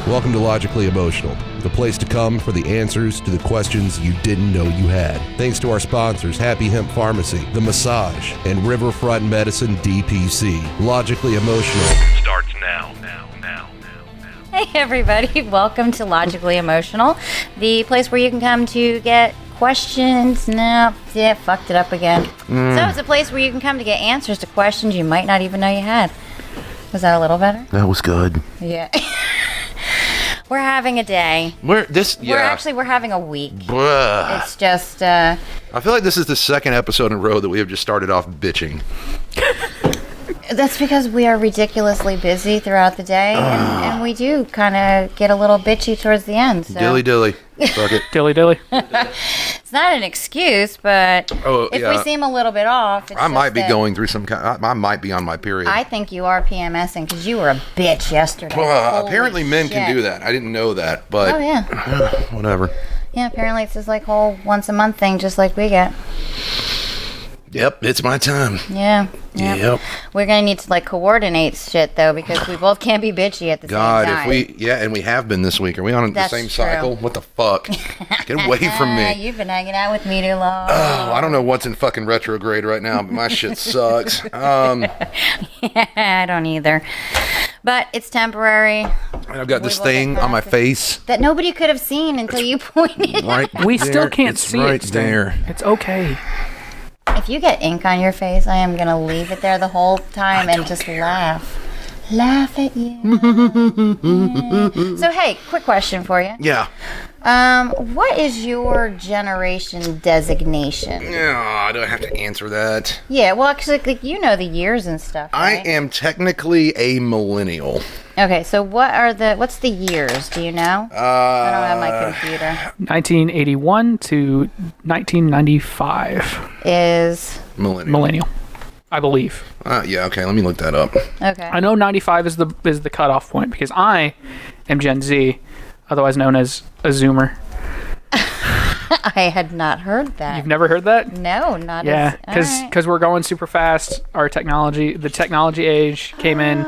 Welcome to Logically Emotional, the place to come for the answers to the questions you didn't know you had. Thanks to our sponsors, Happy Hemp Pharmacy, The Massage, and Riverfront Medicine DPC. Logically Emotional starts now. Hey everybody, welcome to Logically Emotional, the place where you can come to get questions. Fucked it up again. So it's a place where you can come to get answers to questions you might not even know you had. Was that a little better? That was good. Yeah. We're having a day. We're having a week. Bruh. It's just I feel like this is the second episode in a row that we have just started off bitching. That's because we are ridiculously busy throughout the day, and we do kind of get a little bitchy towards the end. So. Dilly. Fuck it. Dilly. It's not an excuse, but if we seem a little bit off, it's I might be going through some kind. I might be on my period. I think you are PMSing because you were a bitch yesterday. Apparently, men can do that. I didn't know that, but whatever. Yeah, apparently it's this like whole once a month thing, just like we get. Yep, it's my time. Yeah. Yep. We're gonna need to like coordinate shit though, because we both can't be bitchy at the same time. God, and we have been this week. Are we on the same cycle? What the fuck? Get away from me. You've been hanging out with me too long. Oh, I don't know what's in fucking retrograde right now, but my shit sucks. I don't either. But it's temporary. I've got this thing on my face that nobody could have seen until you pointed. Right. We still can't see right it. There. It's okay. If you get ink on your face, I am going to leave it there the whole time and just laugh. Laugh at you. So, hey, quick question for you. Yeah. What is your generation designation? Yeah, do I have to answer that? Yeah, well, because like, you know the years and stuff, right? I am technically a millennial. Okay, so what's the years? Do you know? I don't have my computer. 1981 to 1995 is millennial, I believe. Yeah, okay, let me look that up. Okay. I know 95 is the cutoff point because I am Gen Z, otherwise known as a Zoomer. I had not heard that. You've never heard that? No, not yeah, because we're going super fast. The technology age came in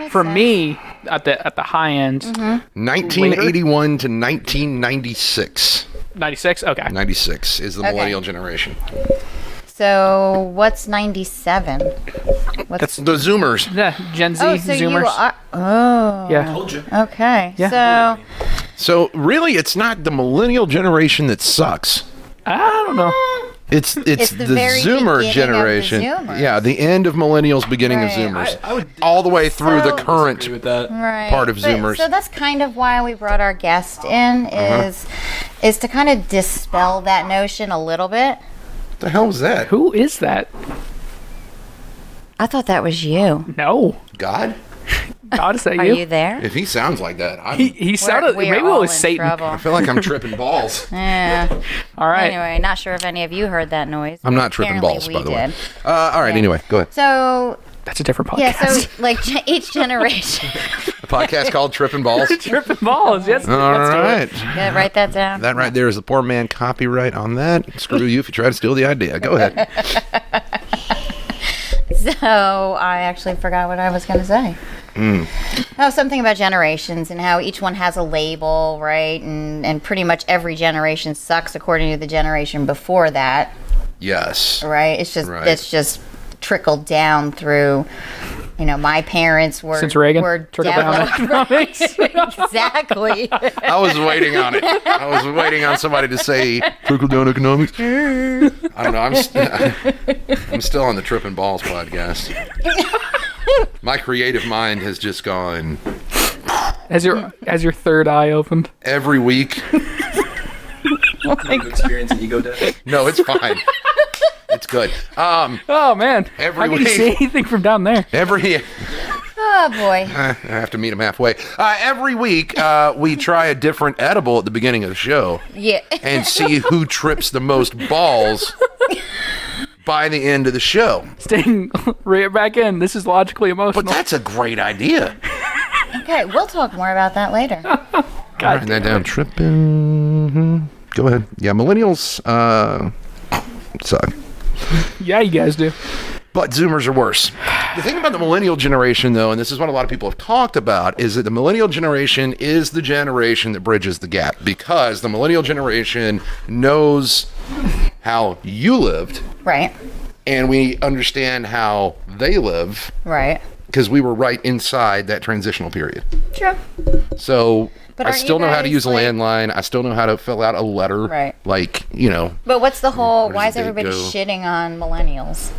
for sense. Me at the high end. 1981 to 1996. 96. Okay. 96 is the millennial generation. So what's 97? That's the Zoomers. Yeah, Gen Z, so Zoomers. You are, yeah. Told you. Okay. Yeah. So really, it's not the millennial generation that sucks. I don't know. It's the very Zoomer generation. Yeah, the end of millennials, beginning of Zoomers. I would all the way through the current disagree with that. part of Zoomers. So that's kind of why we brought our guest in, is to kind of dispel that notion a little bit. What the hell was that? Who is that? I thought that was you. No. God? God, is that Are you? you there? If he sounds like that, He sounded. We're Maybe it all was in Satan. trouble. I feel like I'm tripping balls. Yeah. All right. Anyway, not sure if any of you heard that noise. I'm not tripping Apparently balls, by the way. did. All right, anyway, go ahead. So, That's a different podcast. yeah, so like each generation. A podcast called Tripping Balls. Tripping balls. Yes. All right. Yeah, write that down. That right there is the poor man copyright on that. Screw you if you try to steal the idea. Go ahead. So I actually forgot what I was going to say. Oh, something about generations and how each one has a label, right? And pretty much every generation sucks according to the generation before that, Yes. right? It's just trickled down through. You know, my parents were Since Reagan? were Trickle down economics. Exactly. I was waiting on it. I was waiting on somebody to say trickle down economics. I don't know. I'm still on the Tripping Balls podcast. My creative mind has just gone Has your third eye opened? every week. You experience an ego death. No, it's fine. It's good. Oh man. Every How can you week. see anything from down there? Oh boy. I have to meet him halfway. Every week, we try a different edible at the beginning of the show Yeah. and see who trips the most balls by the end of the show. Staying right back in. This is logically emotional. But that's a great idea. Okay, we'll talk more about that later. Writing that down. Tripping. Go ahead. Yeah, millennials suck. Yeah, you guys do. But Zoomers are worse. The thing about the millennial generation, though, and this is what a lot of people have talked about, is that the millennial generation is the generation that bridges the gap, because the millennial generation knows how you lived. Right. And we understand how they live. Right. Because we were right inside that transitional period. True. So But I aren't still you know how to guys, use a like- landline. I still know how to fill out a letter. Right. Like, you know. But what's the whole, Where why does is the date everybody go? shitting on millennials?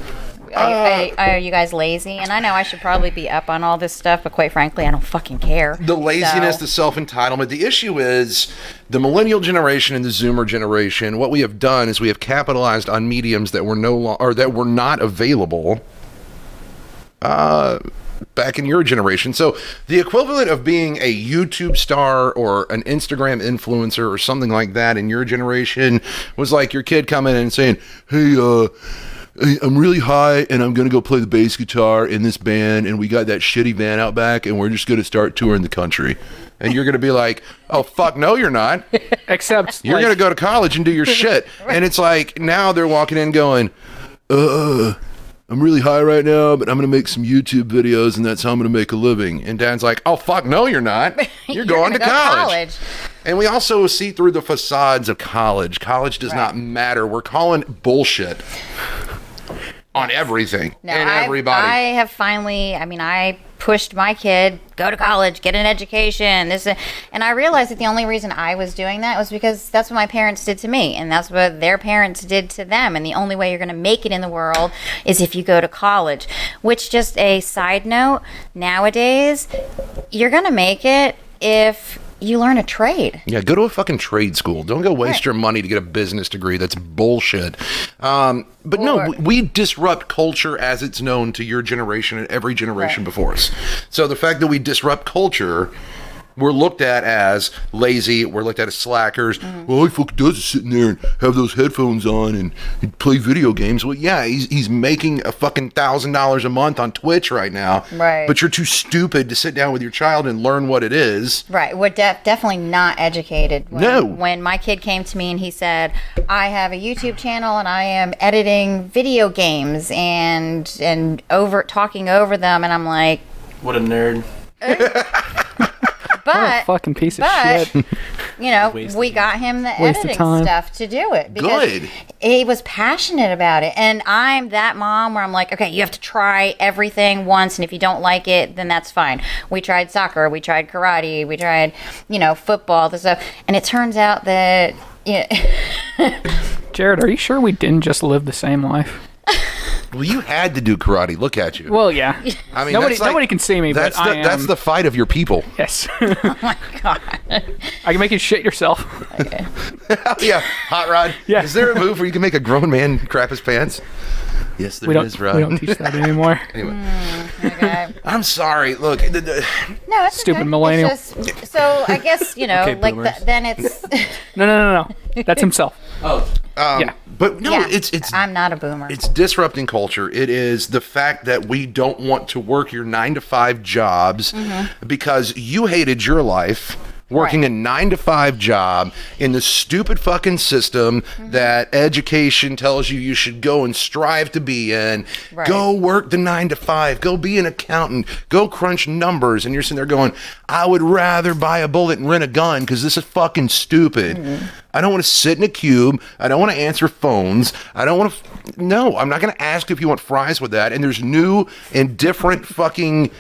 Are you guys lazy? And I know I should probably be up on all this stuff, but quite frankly, I don't fucking care. The laziness, So- the self-entitlement. The issue is the millennial generation and the Zoomer generation. What we have done is we have capitalized on mediums that were that were not available back in your generation. So the equivalent of being a YouTube star or an Instagram influencer or something like that in your generation was like your kid coming in and saying, "Hey, I'm really high and I'm going to go play the bass guitar in this band, and we got that shitty van out back and we're just going to start touring the country." And you're going to be like, "Oh, fuck, no, you're not. Except You're going to go to college and do your shit." And it's like, now they're walking in going, "I'm really high right now, but I'm going to make some YouTube videos and that's how I'm going to make a living." And Dad's like, "Oh, fuck, no, you're not. You're going to gonna go college. And we also see through the facades of college. College does not matter. We're calling bullshit on everything and everybody. I have finally, I pushed my kid, go to college, get an education, and I realized that the only reason I was doing that was because that's what my parents did to me, and that's what their parents did to them, and the only way you're going to make it in the world is if you go to college. Which, just a side note, nowadays, you're going to make it if you learn a trade. Yeah, go to a fucking trade school. Don't go waste your money to get a business degree. That's bullshit. But no, we disrupt culture as it's known to your generation and every generation before us. So the fact that we disrupt culture, we're looked at as lazy. We're looked at as slackers. Well, all he fucking does is sit in there and have those headphones on and play video games. Well, yeah, he's making a fucking $1,000 a month on Twitch right now. Right. But you're too stupid to sit down with your child and learn what it is. Right. We're definitely not educated. No. When my kid came to me and he said, "I have a YouTube channel and I am editing video games and talking over them," and I'm like, What a nerd. what a but fucking piece of but shit. we got him the Waste of editing time. stuff to do it because Good. he was passionate about it. And I'm that mom where I'm like, okay, you have to try everything once, and if you don't like it, then that's fine. We tried soccer, we tried karate, we tried, football, this stuff, and it turns out that Jared, are you sure we didn't just live the same life? Well, you had to do karate. Look at you. Well, yeah. I mean, nobody that's like- can see me, but I am. That's the fight of your people. Yes. oh my god. I can make you shit yourself. Okay. Yeah, hot rod. Yeah. Is there a move where you can make a grown man crap his pants? Yes, there We is, Rod. don't teach that anymore. Anyway, Okay. I'm sorry. Look, No, it's Stupid okay. millennial. It's just, so I guess boomers. then it's No. That's himself. Oh, Yeah. but no, yeah, it's I'm not a boomer. it's disrupting culture. It is the fact that we don't want to work your 9-to-5 jobs because you hated your life working Right. a 9-to-5 job in the stupid fucking system that education tells you should go and strive to be in. Right. Go work the 9-to-5. Go be an accountant. Go crunch numbers. And you're sitting there going, I would rather buy a bullet and rent a gun because this is fucking stupid. I don't want to sit in a cube. I don't want to answer phones. I don't want to... No, I'm not going to ask if you want fries with that. And there's new and different fucking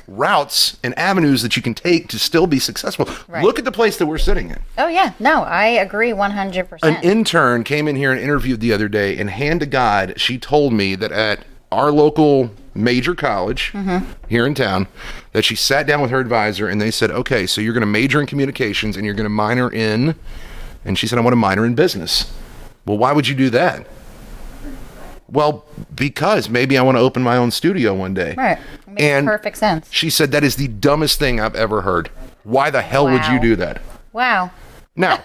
routes and avenues that you can take to still be successful. Right. Look at the place that we're sitting in. Oh yeah, no, I agree 100%. An intern came in here and interviewed the other day, and hand to God, she told me that at our local major college here in town, that she sat down with her advisor and they said, okay, so you're going to major in communications and you're going to minor in, and she said, I want to minor in business. Well, why would you do that? Well, because maybe I want to open my own studio one day. Right. Makes And perfect sense. she said that is the dumbest thing I've ever heard. Why the hell would you Wow. do that? Wow. Now,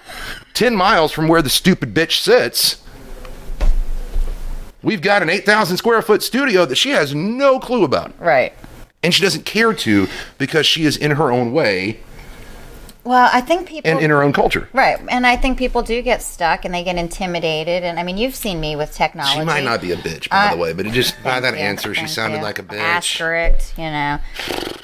10 miles from where the stupid bitch sits, we've got an 8,000 square foot studio that she has no clue about. Right. And she doesn't care to because she is in her own way Well, I think people and in her own culture. Right, and I think people do get stuck and they get intimidated. And I mean, you've seen me with technology. She might not be a bitch, by the way, but it just by that answer, she Thank sounded you. like a bitch. Asterisk,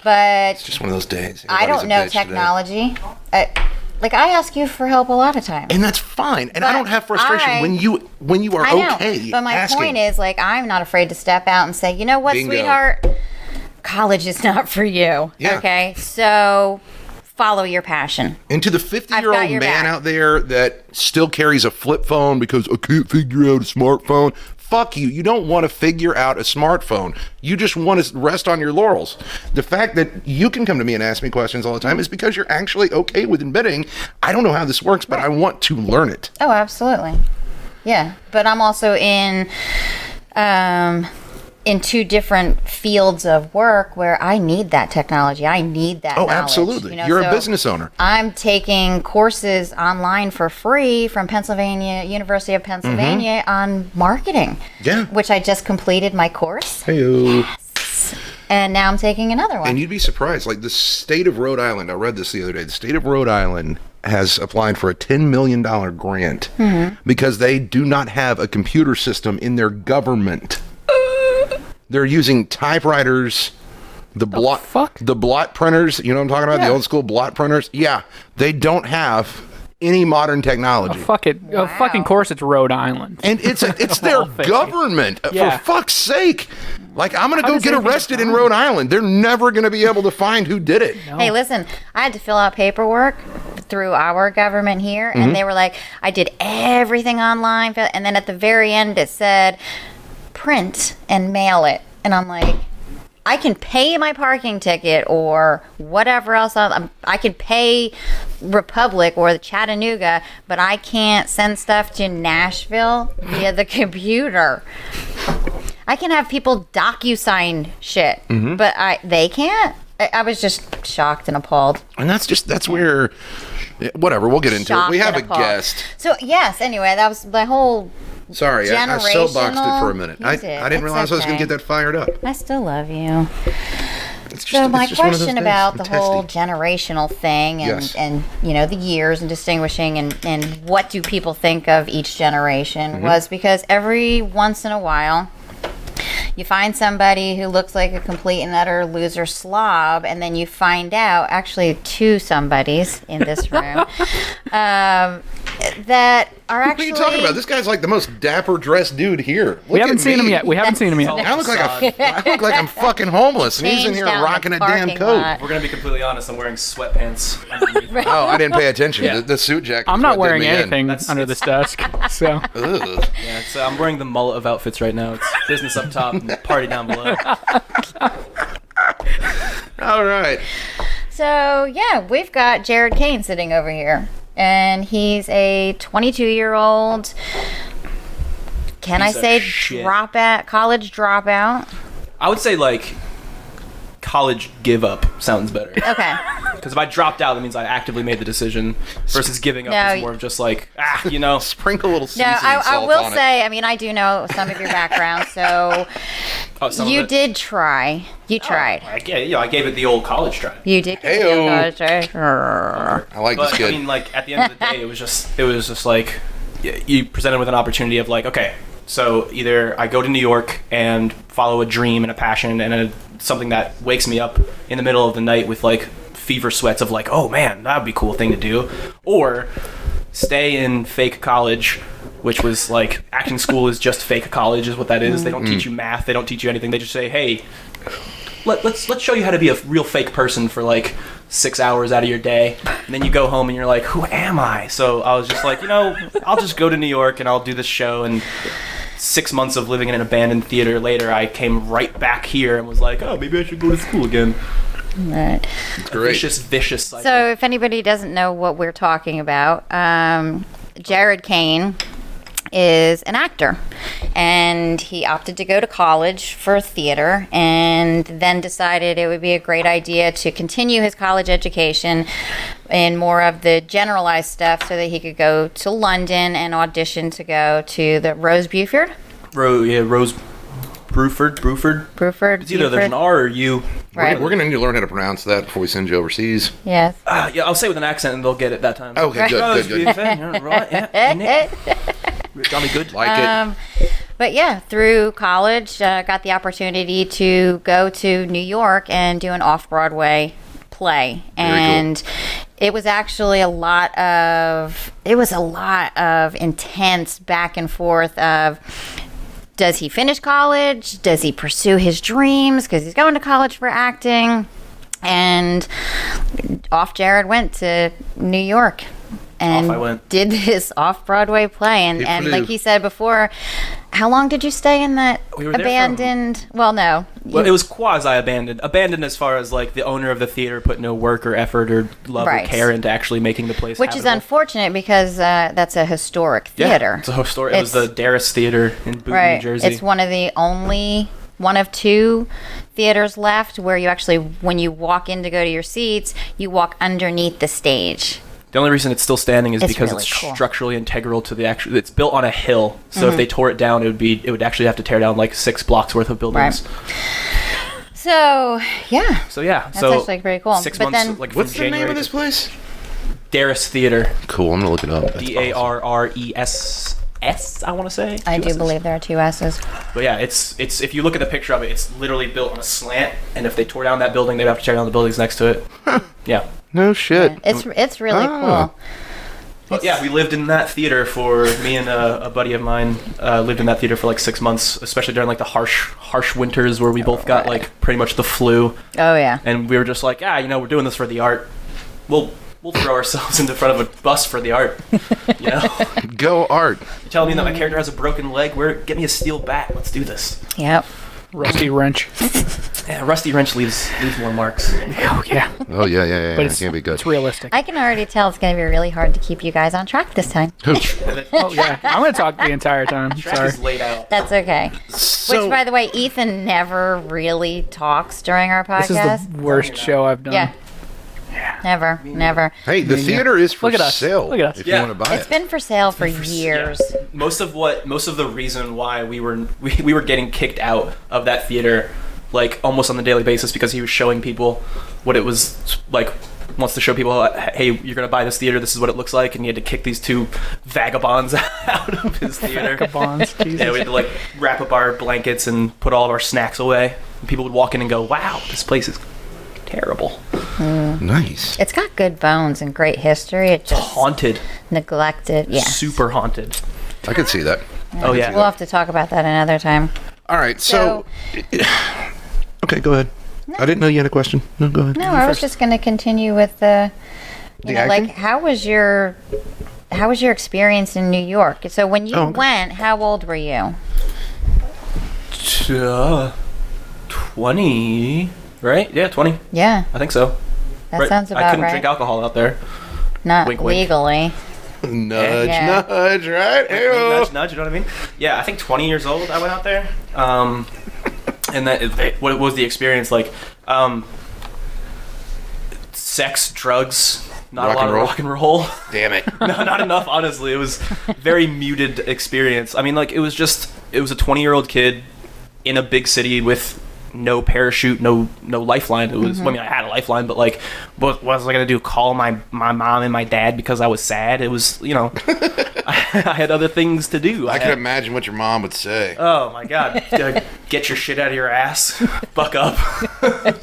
But It's just one of those days. I don't know technology. Like I ask you for help a lot of times, and that's fine. And I But don't have frustration when you are I know, okay. but my asking. point is, like, I'm not afraid to step out and say, you know what, Bingo. sweetheart, college is not for you. Yeah. Okay, so follow your passion. And to the I've 50-year-old got your man back. out there that still carries a flip phone because I can't figure out a smartphone, fuck you. You don't want to figure out a smartphone. You just want to rest on your laurels. The fact that you can come to me and ask me questions all the time is because you're actually okay with admitting, I don't know how this works, but I want to learn it. Oh, absolutely. Yeah, but I'm also in two different fields of work where I need that technology. I need that knowledge. Absolutely. You're a so business owner. I'm taking courses online for free from University of Pennsylvania on marketing. Yeah. Which I just completed my course. Hey-o. And now I'm taking another one. And you'd be surprised. Like the state of Rhode Island, I read this the other day. The state of Rhode Island has applied for a $10 million grant because they do not have a computer system in their government. They're using typewriters, the blot printers. You know what I'm talking about? Yeah. The old school blot printers. Yeah, they don't have any modern technology. A fucking course, it's Rhode Island. And it's their government, Yeah. for fuck's sake. Like, I'm going to How go does get anything arrested in fine? Rhode Island. They're never going to be able to find who did it. Hey, listen, I had to fill out paperwork through our government here, and they were like, I did everything online, and then at the very end it said, print and mail it. And I'm like, I can pay my parking ticket or whatever else. I can pay Republic or the Chattanooga, but I can't send stuff to Nashville via the computer. I can have people DocuSign shit, but they can't. I was just shocked and appalled. And that's where, whatever, we'll get into it. We have a guest. So, yes, anyway, that was my whole... Sorry, I soapboxed it for a minute. I You didn't did. realize I was going to get that fired up. I still love you. It's So my it's just one of those question days. about I'm the testy. whole generational thing and, Yes. and you know, the years and distinguishing and what do people think of each generation was because every once in a while you find somebody who looks like a complete and utter loser slob, and then you find out, actually two somebodies in this room, that are actually... What are you talking about? This guy's like the most dapper dressed dude here. We haven't seen him yet. I look like I'm fucking homeless, and he's in Changed here down the rocking a damn parking coat. lot. We're gonna be completely honest. I'm wearing sweatpants. underneath. Oh, I didn't pay attention. Yeah. The suit jacket. I'm is not what did wearing me in. anything under this desk. So Ugh. Yeah, it's, I'm wearing the mullet of outfits right now. It's business up top, and party down below. All right. So, yeah, we've got Jared Kane sitting over here. And he's a 22-year-old, can Piece I of say shit. college dropout? I would say like college give up sounds better. Okay. Because if I dropped out, that means I actively made the decision. Versus giving up No, is more of just like you know. Sprinkle a little No, seasoning I salt will on say, I mean, I do know some of your background, so Some you of it. did try. You tried. I gave it the old college try. You did. Heyo. College try. it. I like But this kid. I mean, like at the end of the day, it was just like you presented with an opportunity of like, okay, so either I go to New York and follow a dream and a passion and something that wakes me up in the middle of the night with like fever sweats of like, oh man, that would be a cool thing to do, or stay in fake college, which was like acting school is just fake college is what that is. They don't teach you math, they don't teach you anything. They just say, hey, let's show you how to be a real fake person for like 6 hours out of your day, and then you go home and you're like, who am I? So I was just like, I'll just go to New York and I'll do this show. And 6 months of living in an abandoned theater later, I came right back here and was like, oh, maybe I should go to school again. Right. It's great. Vicious cycle. So, if anybody doesn't know what we're talking about, Jared Kane is an actor, and he opted to go to college for theater, and then decided it would be a great idea to continue his college education in more of the generalized stuff, so that he could go to London and audition to go to the Rose Buford. Rose Bruford. Bruford. It's either there's an R or U. Right. We're going to need to learn how to pronounce that before we send you overseas. Yes. Yeah, I'll say it with an accent and they'll get it that time. Okay, good. Jolly good. Like it. But yeah, through college, got the opportunity to go to New York and do an off-Broadway play. And it was actually a lot of intense back and forth of, does he finish college? Does he pursue his dreams? Because he's going to college for acting. And off Jared went to New York and Off I went. did this off-Broadway play. And like he said before, how long did you stay in that We were there abandoned? Well, no. Well, it was quasi-abandoned. Abandoned as far as, like, the owner of the theater put no work or effort or love Right. or care into actually making the place Which is habitable. unfortunate because that's a historic Yeah, theater. it's a historic. It was the Darris Theater in Boone, New Jersey. It's one of two theaters left where you actually, when you walk in to go to your seats, you walk underneath the stage. The only reason it's still standing is It's because really it's cool. structurally integral to the actual. It's built on a hill, so if they tore it down, it would actually have to tear down like 6 blocks worth of buildings. So, yeah. So yeah, That's so actually pretty cool. 6 But months, then- like What's from the name January of this to- place? Darris Theater. Cool, I'm going to look it up. That's Darress. I want to say. I Two do S's. believe there are 2 S's. But yeah, it's if you look at the picture of it, it's literally built on a slant, and if they tore down that building, they'd have to tear down the buildings next to it. Yeah. No shit. It's really cool. But yeah, we lived in that theater for me and a buddy of mine lived in that theater for like 6 months, especially during like the harsh winters where we both got like pretty much the flu, Oh, yeah. and we were just like, we're doing this for the art. We'll throw ourselves into front of a bus for the art. You know, Go art. you're telling me that my character has a broken leg. Get me a steel bat. Let's do this. Yep. Rusty wrench. Yeah, rusty wrench leaves more marks. Oh yeah, Oh, yeah. but It can't be good. it's realistic. I can already tell it's going to be really hard to keep you guys on track this time. Oh yeah, I'm gonna talk the entire time. Track Sorry. is laid out. That's okay. So, Which, by the way, Ethan never really talks during our This podcast. is the worst show I've done. Yeah. Never. hey, the theater is for Look at us. sale. Look at us. If Yeah. you want to buy It's it. been for sale for years. Yeah. Most of the reason why we were getting kicked out of that theater, like almost on a daily basis, because he was showing people what it was like. Wants to show people, hey, you're gonna buy this theater. This is what it looks like, and he had to kick these 2 vagabonds out of his theater. Vagabonds, Jesus. Yeah, we had to like wrap up our blankets and put all of our snacks away. And people would walk in and go, "Wow, this place is terrible, Nice. It's got good bones and great history. It just haunted, neglected. Yeah. super haunted." I could see that. Oh yeah, We'll have to talk about that another time. All right, so. Okay, go ahead. I didn't know you had a question. No, go ahead. No, I was just going to continue with the acting? like how was your experience in New York? So when you Oh, okay. went, how old were you? 20, right? Yeah, 20. Yeah, I think so. that sounds I about couldn't right. drink alcohol out there. Not Wink, wink. legally. Nudge, Yeah. nudge, right? Nudge, nudge, you know what I mean? Yeah, I think 20 years old I went out there. And what was the experience like? Sex, drugs, not Rock a lot and of roll? rock and roll. Damn it. No, not enough, honestly. It was very muted experience. I mean, like, it was a 20-year-old kid in a big city with no parachute, no lifeline. It was, I mean, I had a lifeline, but like, what was I gonna do? Call my mom and my dad because I was sad? It was, I had other things to do. I had- can imagine what your mom would say. Oh my god! Get your shit out of your ass. Buck up.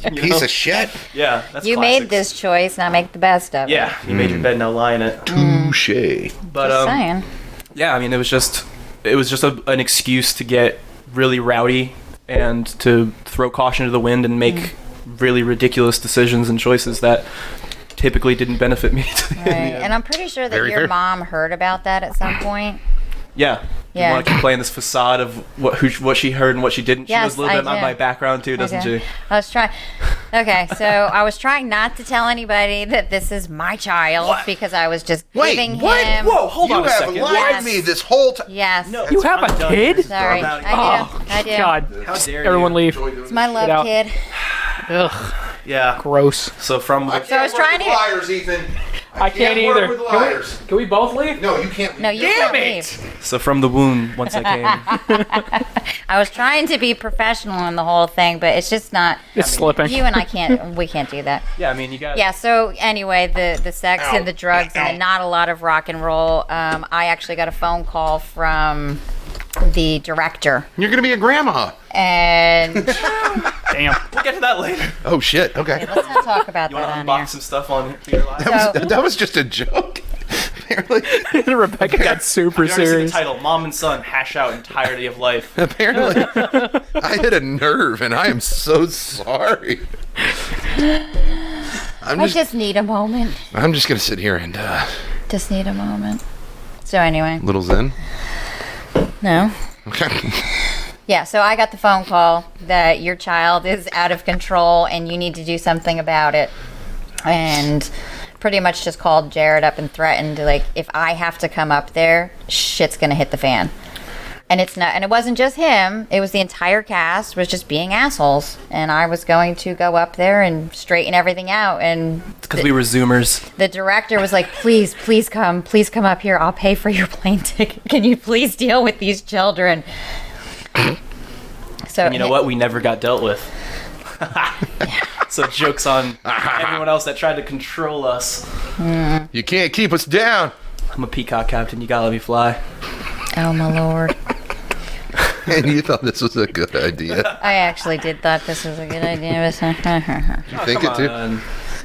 You Piece know? of shit. Yeah, that's You classics. made this choice, now make the best of it. Yeah, you made your bed, now lie in it. Touche. But Just saying. yeah, I mean, it was just an excuse to get really rowdy and to throw caution to the wind and make really ridiculous decisions and choices that typically didn't benefit me. Right. And I'm pretty sure that Very your fair. mom heard about that at some point. Yeah. Yeah. You want to keep playing this facade of what she heard and what she didn't. Yes, she knows a little I bit about do. my background too, doesn't Okay. she? I was trying. Okay, so I was trying not to tell anybody that this is my child because I was just giving what? him. Whoa, hold You on a have second. lied Yes. to me this whole time. Yes. No, You have I'm a done. kid? Sorry. About- I do. God, How dare everyone you? leave. It's my love out. kid. Ugh, Yeah. gross. So from So I was trying to. Liars, Ethan. I can't work either. with liars. Can we both leave? No, you can't. No, you Damn can't it! leave. So from the womb, once I came. I was trying to be professional in the whole thing, but it's just not. It's slipping. You and I can't. We can't do that. Yeah, I mean, you got. Yeah. So anyway, the sex Ow. and the drugs Ow. and not a lot of rock and roll. I actually got a phone call from the director, You're gonna be a grandma. and Damn. We'll get to that later. Oh shit. Okay. let's not talk about You that want on to here. unbox some stuff on Peter Live? That was just a joke. Apparently, Rebecca got super You already see the serious. title, Mom and Son Hash Out Entirety of Life. apparently, I hit a nerve, and I am so sorry. I just need a moment. I'm just gonna sit here and Just need a moment. So anyway, little zen. no. Okay. Yeah, so I got the phone call that your child is out of control and you need to do something about it. And pretty much just called Jared up and threatened, like, if I have to come up there, shit's gonna hit the fan. And it's not, and it wasn't just him, it was the entire cast was just being assholes. And I was going to go up there and straighten everything out. And Because we were Zoomers. the director was like, please come up here. I'll pay for your plane ticket. Can you please deal with these children? So And you know what? We never got dealt with. So joke's on everyone else that tried to control us. You can't keep us down. I'm a peacock captain. You gotta let me fly. Oh my lord. And you thought this was a good idea. I actually did thought this was a good idea. You think it too? On.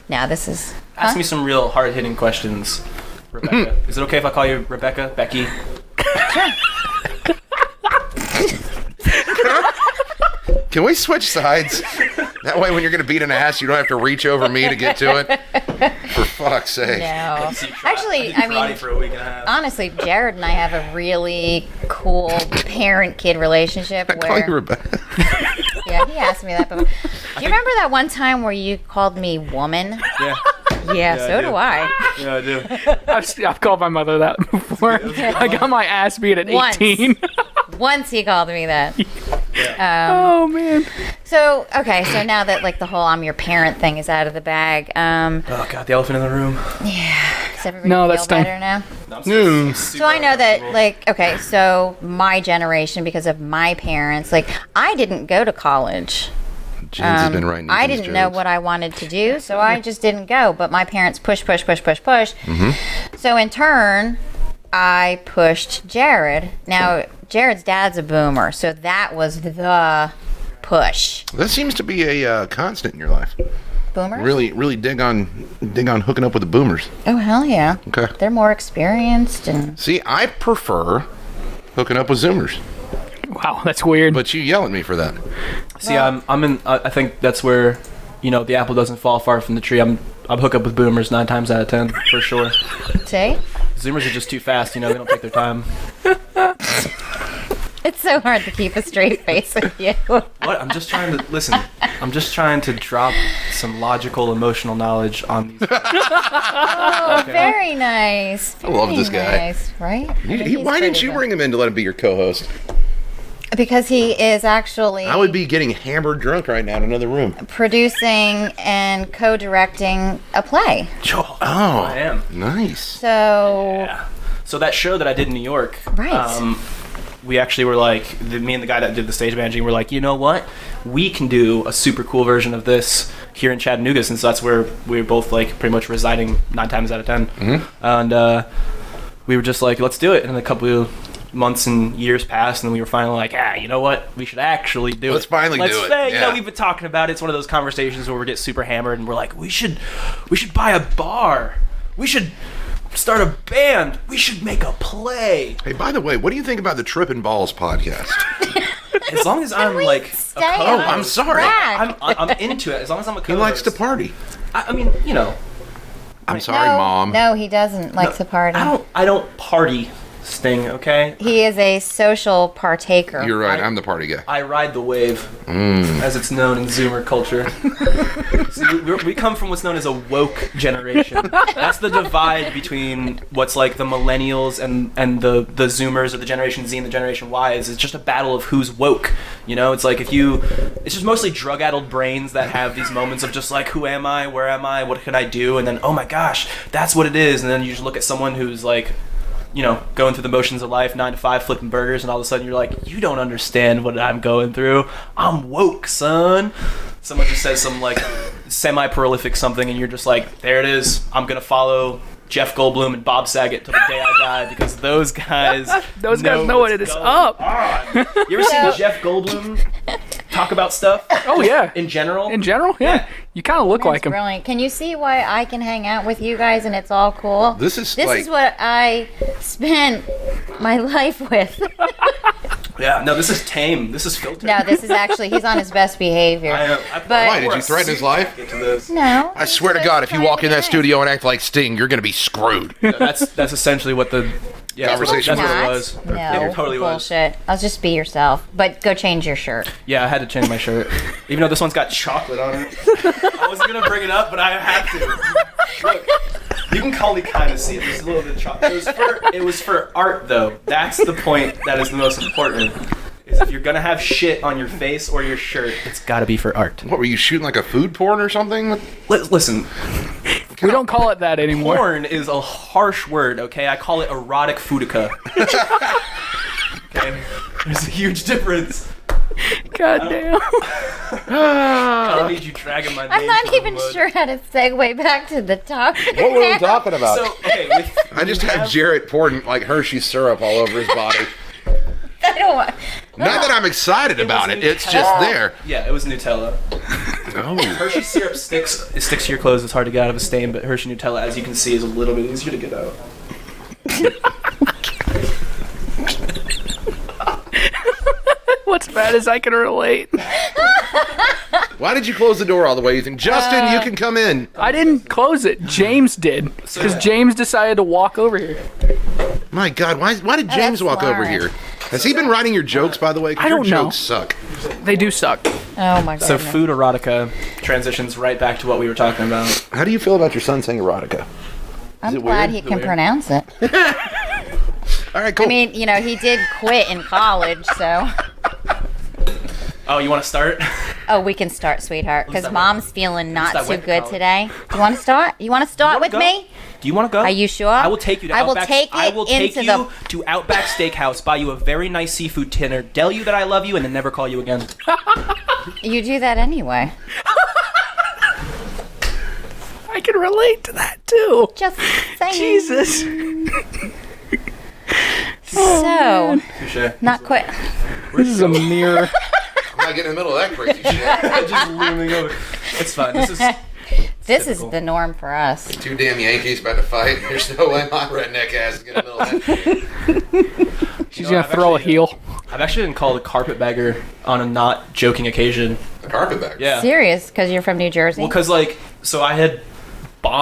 Now this is. Ask me some real hard-hitting questions, Rebecca. Is it okay if I call you Rebecca? Becky? Can we switch sides? That way, when you're gonna beat an ass, you don't have to reach over me to get to it. For fuck's sake. No. So you tried- Actually, did I karate mean, for a week and a half. honestly, Jared and I have a really cool parent-kid relationship I call you where. Rebecca. Yeah, he asked me that. But do you remember that one time where you called me woman? Yeah, Yeah, I so do. do I. yeah, I do. I've called my mother that before. I got my ass beat at Once. 18. Once he called me that. Oh man. So okay, so now that like the whole "I'm your parent" thing is out of the bag, Oh god, the elephant in the room. does everybody No, feel that's done. better now? No, I'm No. So I know that, like, okay, so my generation, because of my parents, like, I didn't go to college. James has been writing. I these didn't know jokes. what I wanted to do, so I just didn't go. But my parents pushed. So in turn, I pushed Jared. Now, Jared's dad's a boomer, so that was the push. That seems to be a constant in your life. Boomers? Really dig on hooking up with the boomers. Oh, hell yeah. Okay. They're more experienced and... See, I prefer hooking up with Zoomers, Wow, that's weird. but you yell at me for that. See, I'm in. I think that's where, the apple doesn't fall far from the tree. I'm hook up with boomers 9 times out of 10 for sure. See? Zoomers are just too fast. They don't take their time. It's so hard to keep a straight face with you. What? I'm just trying to listen. I'm just trying to drop some logical, emotional knowledge on these. Oh, very nice. I love this Very guy. Nice, right? I think he's Why didn't pretty you good. bring him in to let him be your co-host? Because he is actually I would be getting hammered drunk right now in another room. producing and co-directing a play. Oh, I am. nice. So, So that show that I did in New York, Right. We actually were like, me and the guy that did the stage managing were like, you know what? We can do a super cool version of this here in Chattanooga, since that's where we were both like pretty much residing 9 times out of 10. And we were just like, let's do it. And a couple of months and years passed, and we were finally like, you know what? We should actually do it. Let's finally do it. Say, Yeah. we've been talking about it. It's one of those conversations where we get super hammered, and we're like, we should buy a bar. We should start a band. We should make a play. Hey, by the way, what do you think about the Trippin' Balls podcast? As long as I'm we like a stay co-host, on I'm sorry. track? I'm into it. As long as I'm a co-host. He likes to party. I mean, I'm sorry, no, Mom. No, he doesn't like to party. I don't party. Sting, okay? He is a social partaker. You're right. I'm the party guy. I ride the wave, as it's known in Zoomer culture. See, we come from what's known as a woke generation. That's the divide between what's like the millennials and the Zoomers, or the Generation Z and the Generation Y. It's just a battle of who's woke. You know, it's like it's just mostly drug-addled brains that have these moments of just like, who am I? Where am I? What can I do? And then, oh my gosh, that's what it is. And then you just look at someone who's like, you know, going through the motions of life, 9 to 5, flipping burgers, and all of a sudden you're like, you don't understand what I'm going through. I'm woke, son. Someone just says some like semi-prolific something, and you're just like, there it is. I'm gonna follow Jeff Goldblum and Bob Saget till the day I die, because those guys know what it is up. You ever seen Jeff Goldblum talk about stuff? Oh yeah. In general? In general, yeah. You kind of look That's like him. brilliant. Can you see why I can hang out with you guys and it's all cool? This is what I spent my life with. Yeah, no, this is tame. This is filtered. No, this is actually, he's on his best behavior. But Why, did you threaten his life? Get to this. no. I swear to God, if you walk in that studio and act like Sting, you're going to be screwed. No, that's essentially what the Conversation that's what Not. it was. No, It totally was. bullshit. I'll just be yourself. But go change your shirt. Yeah, I had to change my shirt, even though this one's got chocolate on it. I wasn't gonna bring it up, but I had to. Look, you can call me kind of see it. There's a little bit of chocolate. It was for art, though. That's the point that is the most important. Is if you're gonna have shit on your face or your shirt, it's gotta be for art. What, were you shooting like a food porn or something? Listen, We don't call it that anymore. porn is a harsh word, okay? I call it erotic futica. Okay? There's a huge difference. God damn. I don't need you dragging my name. I'm not through the even mud. sure how to segue back to the topic. What were we talking about? So, okay, I just had Jarrett pouring like Hershey syrup all over his body. I don't want. Not that I'm excited about it. It's just there. Yeah, it was Nutella. Oh. Hershey syrup sticks to your clothes. It's hard to get out of a stain, but Hershey Nutella, as you can see, is a little bit easier to get out. What's bad is I can relate. Why did you close the door all the way, Ethan? Justin, you can come in. I didn't close it. James did. Because James decided to walk over here. My God, why did James that's walk over smart. here? Has he been writing your jokes, by the way? 'Cause I don't your know. jokes suck. They do suck. Oh my god. So food erotica transitions right back to what we were talking about. How do you feel about your son saying erotica? I'm it glad weird? he Is it can weird? pronounce it. All right, cool. I mean, you know, he did quit in college, so. Oh, you want to start? Oh, we can start, sweetheart, because start Mom's feeling not start too with good college. today. Do you want to start? You want to start with go? me? Do you want to go? Are you sure? I will take you to I will Outback. take I it will take into you to Outback Steakhouse, buy you a very nice seafood dinner, tell you that I love you, and then never call you again. You do that anyway. I can relate to that too. Just saying. Jesus. So, Touche. not quit. This is a mirror. I'm not getting in the middle of that crazy shit. Just looming over. It's fine. This is This typical. is the norm for us. Two damn Yankees about to fight. There's no way my redneck ass is getting in the middle of that. She's No, gonna I've throw a actually, heel. I've actually been called a carpetbagger on a not joking occasion. A carpetbagger. Yeah. Serious, because you're from New Jersey. Well, because so I had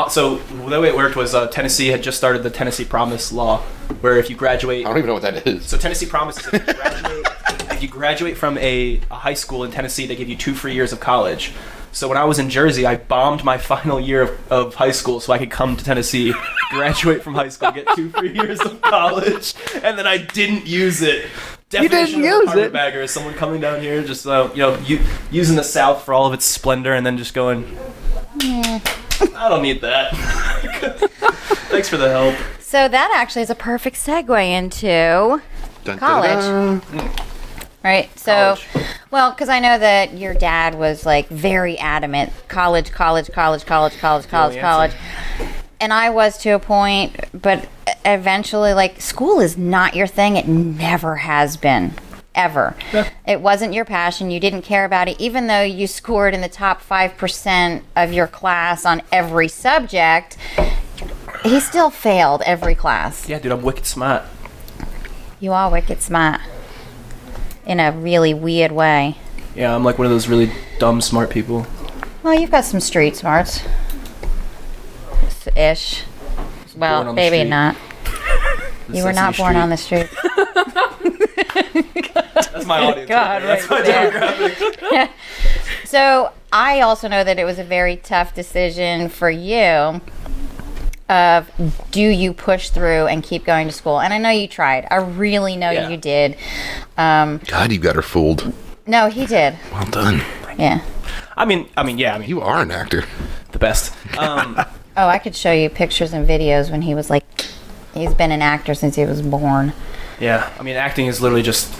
so the way it worked was Tennessee had just started the Tennessee Promise law, where if you graduate, I don't even know what that is. so Tennessee Promise is if you graduate from a high school in Tennessee, they give you 2 free years of college. So when I was in Jersey, I bombed my final year of high school so I could come to Tennessee, graduate from high school, get 2 free years of college, and then I didn't use it. Definition didn't of a use it? carpetbagger is someone coming down here, just using the South for all of its splendor, and then just going, I don't need that. Thanks for the help. So that actually is a perfect segue into Dun, college. dun, dun. right. So, College. well, because I know that your dad was like very adamant, college, answer. and I was to a point, but eventually, like, school is not your thing. It never has been. Ever. Yeah. It wasn't your passion. You didn't care about it, even though you scored in the top 5% of your class on every subject. He still failed every class. Yeah, dude, I'm wicked smart. You are wicked smart. In a really weird way. Yeah, I'm like one of those really dumb smart people. Well, you've got some street smarts. Ish. Born Well, on the maybe street. not. You were not born on the street. That's my audience. God, That's right my demographic. So I also know that it was a very tough decision for you of do you push through and keep going to school? And I know you tried. I really know Yeah. you did. God, you got her fooled. No, he did. Well done. Yeah. I mean, yeah. I mean, You are an actor. the best. Oh, I could show you pictures and videos when he was like, he's been an actor since he was born. Yeah. I mean, acting is literally just.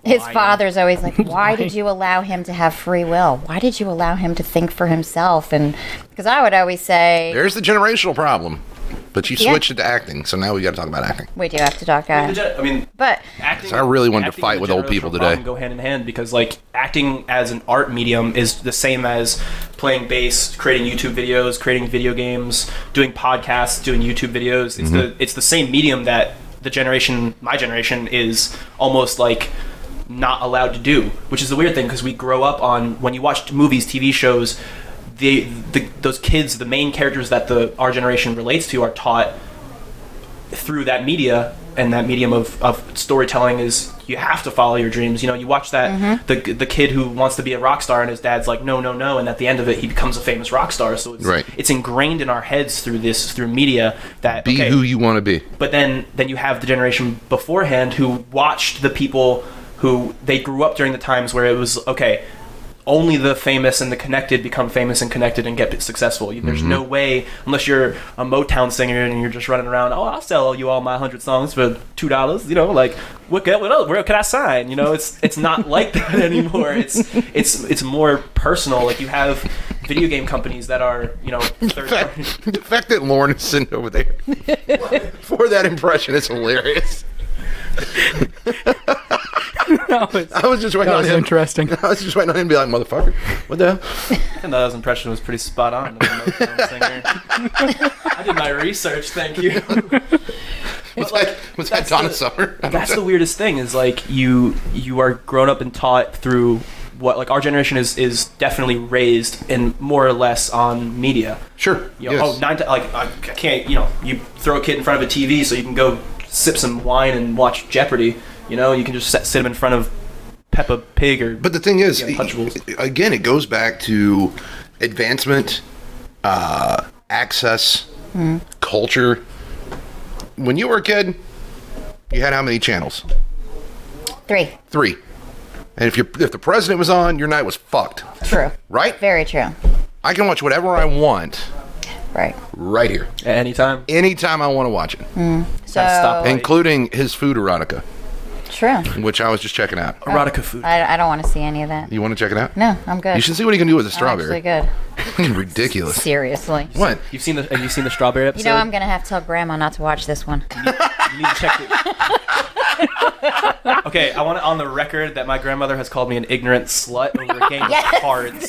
His lying. father's always like, why did you allow him to have free will? Why did you allow him to think for himself? And because I would always say, There's the generational problem. But you Yeah. switched it to acting, so now we got to talk about acting. we do have to talk I mean, but acting. So I really wanted to acting fight and with old generational people today. problem Go hand in hand because like acting as an art medium is the same as playing bass, creating YouTube videos, creating video games, doing podcasts, doing YouTube videos. It's it's the same medium that my generation is almost like not allowed to do, which is the weird thing because we grow up on when you watch movies, TV shows. Those kids, the main characters that our generation relates to, are taught through that media, and that medium of storytelling is you have to follow your dreams. You know, you watch that the kid who wants to be a rock star, and his dad's like, no, and at the end of it, he becomes a famous rock star. So it's ingrained in our heads through media that Be who you want to be. But then you have the generation beforehand who watched the people who they grew up during the times where it was okay. Only the famous and the connected become famous and connected and get successful. There's no way, unless you're a Motown singer and you're just running around, oh, I'll sell you all my 100 songs for $2. You know, like, what else? Where can I sign? You know, it's not like that anymore. It's more personal. Like, you have video game companies that are, you know, The fact that Lauren is sitting over there for that impression is hilarious. I was just waiting That on was him. interesting. I was just waiting on him to be like, motherfucker, what the hell? I thought his impression was pretty spot on. As a Motown singer. I did my research, thank you. Was like, that Donna Summer? That's the weirdest thing is like you are grown up and taught through what like our generation is definitely raised and more or less on media. Sure. You know, Yes. like I can't, you know, you throw a kid in front of a TV so you can go sip some wine and watch Jeopardy. You know, you can just sit him in front of Peppa Pig or. But the thing is, Untouchables. again, it goes back to advancement, access, culture. When you were a kid, you had how many channels? 3. 3. And if the president was on, your night was fucked. True. Right? Very true. I can watch whatever I want right here. At any time. Anytime I want to watch it. So stop it. Including his food erotica, true. which I was just checking out. Erotica food. I don't want to see any of that. You want to check it out? No, I'm good. You should see what he can do with a I'm strawberry. actually good. Ridiculous. Seriously. What? Have you seen the strawberry You episode? know I'm gonna have to tell Grandma not to watch this one. You need to check it. Okay, I want it on the record that my grandmother has called me an ignorant slut over a game of cards.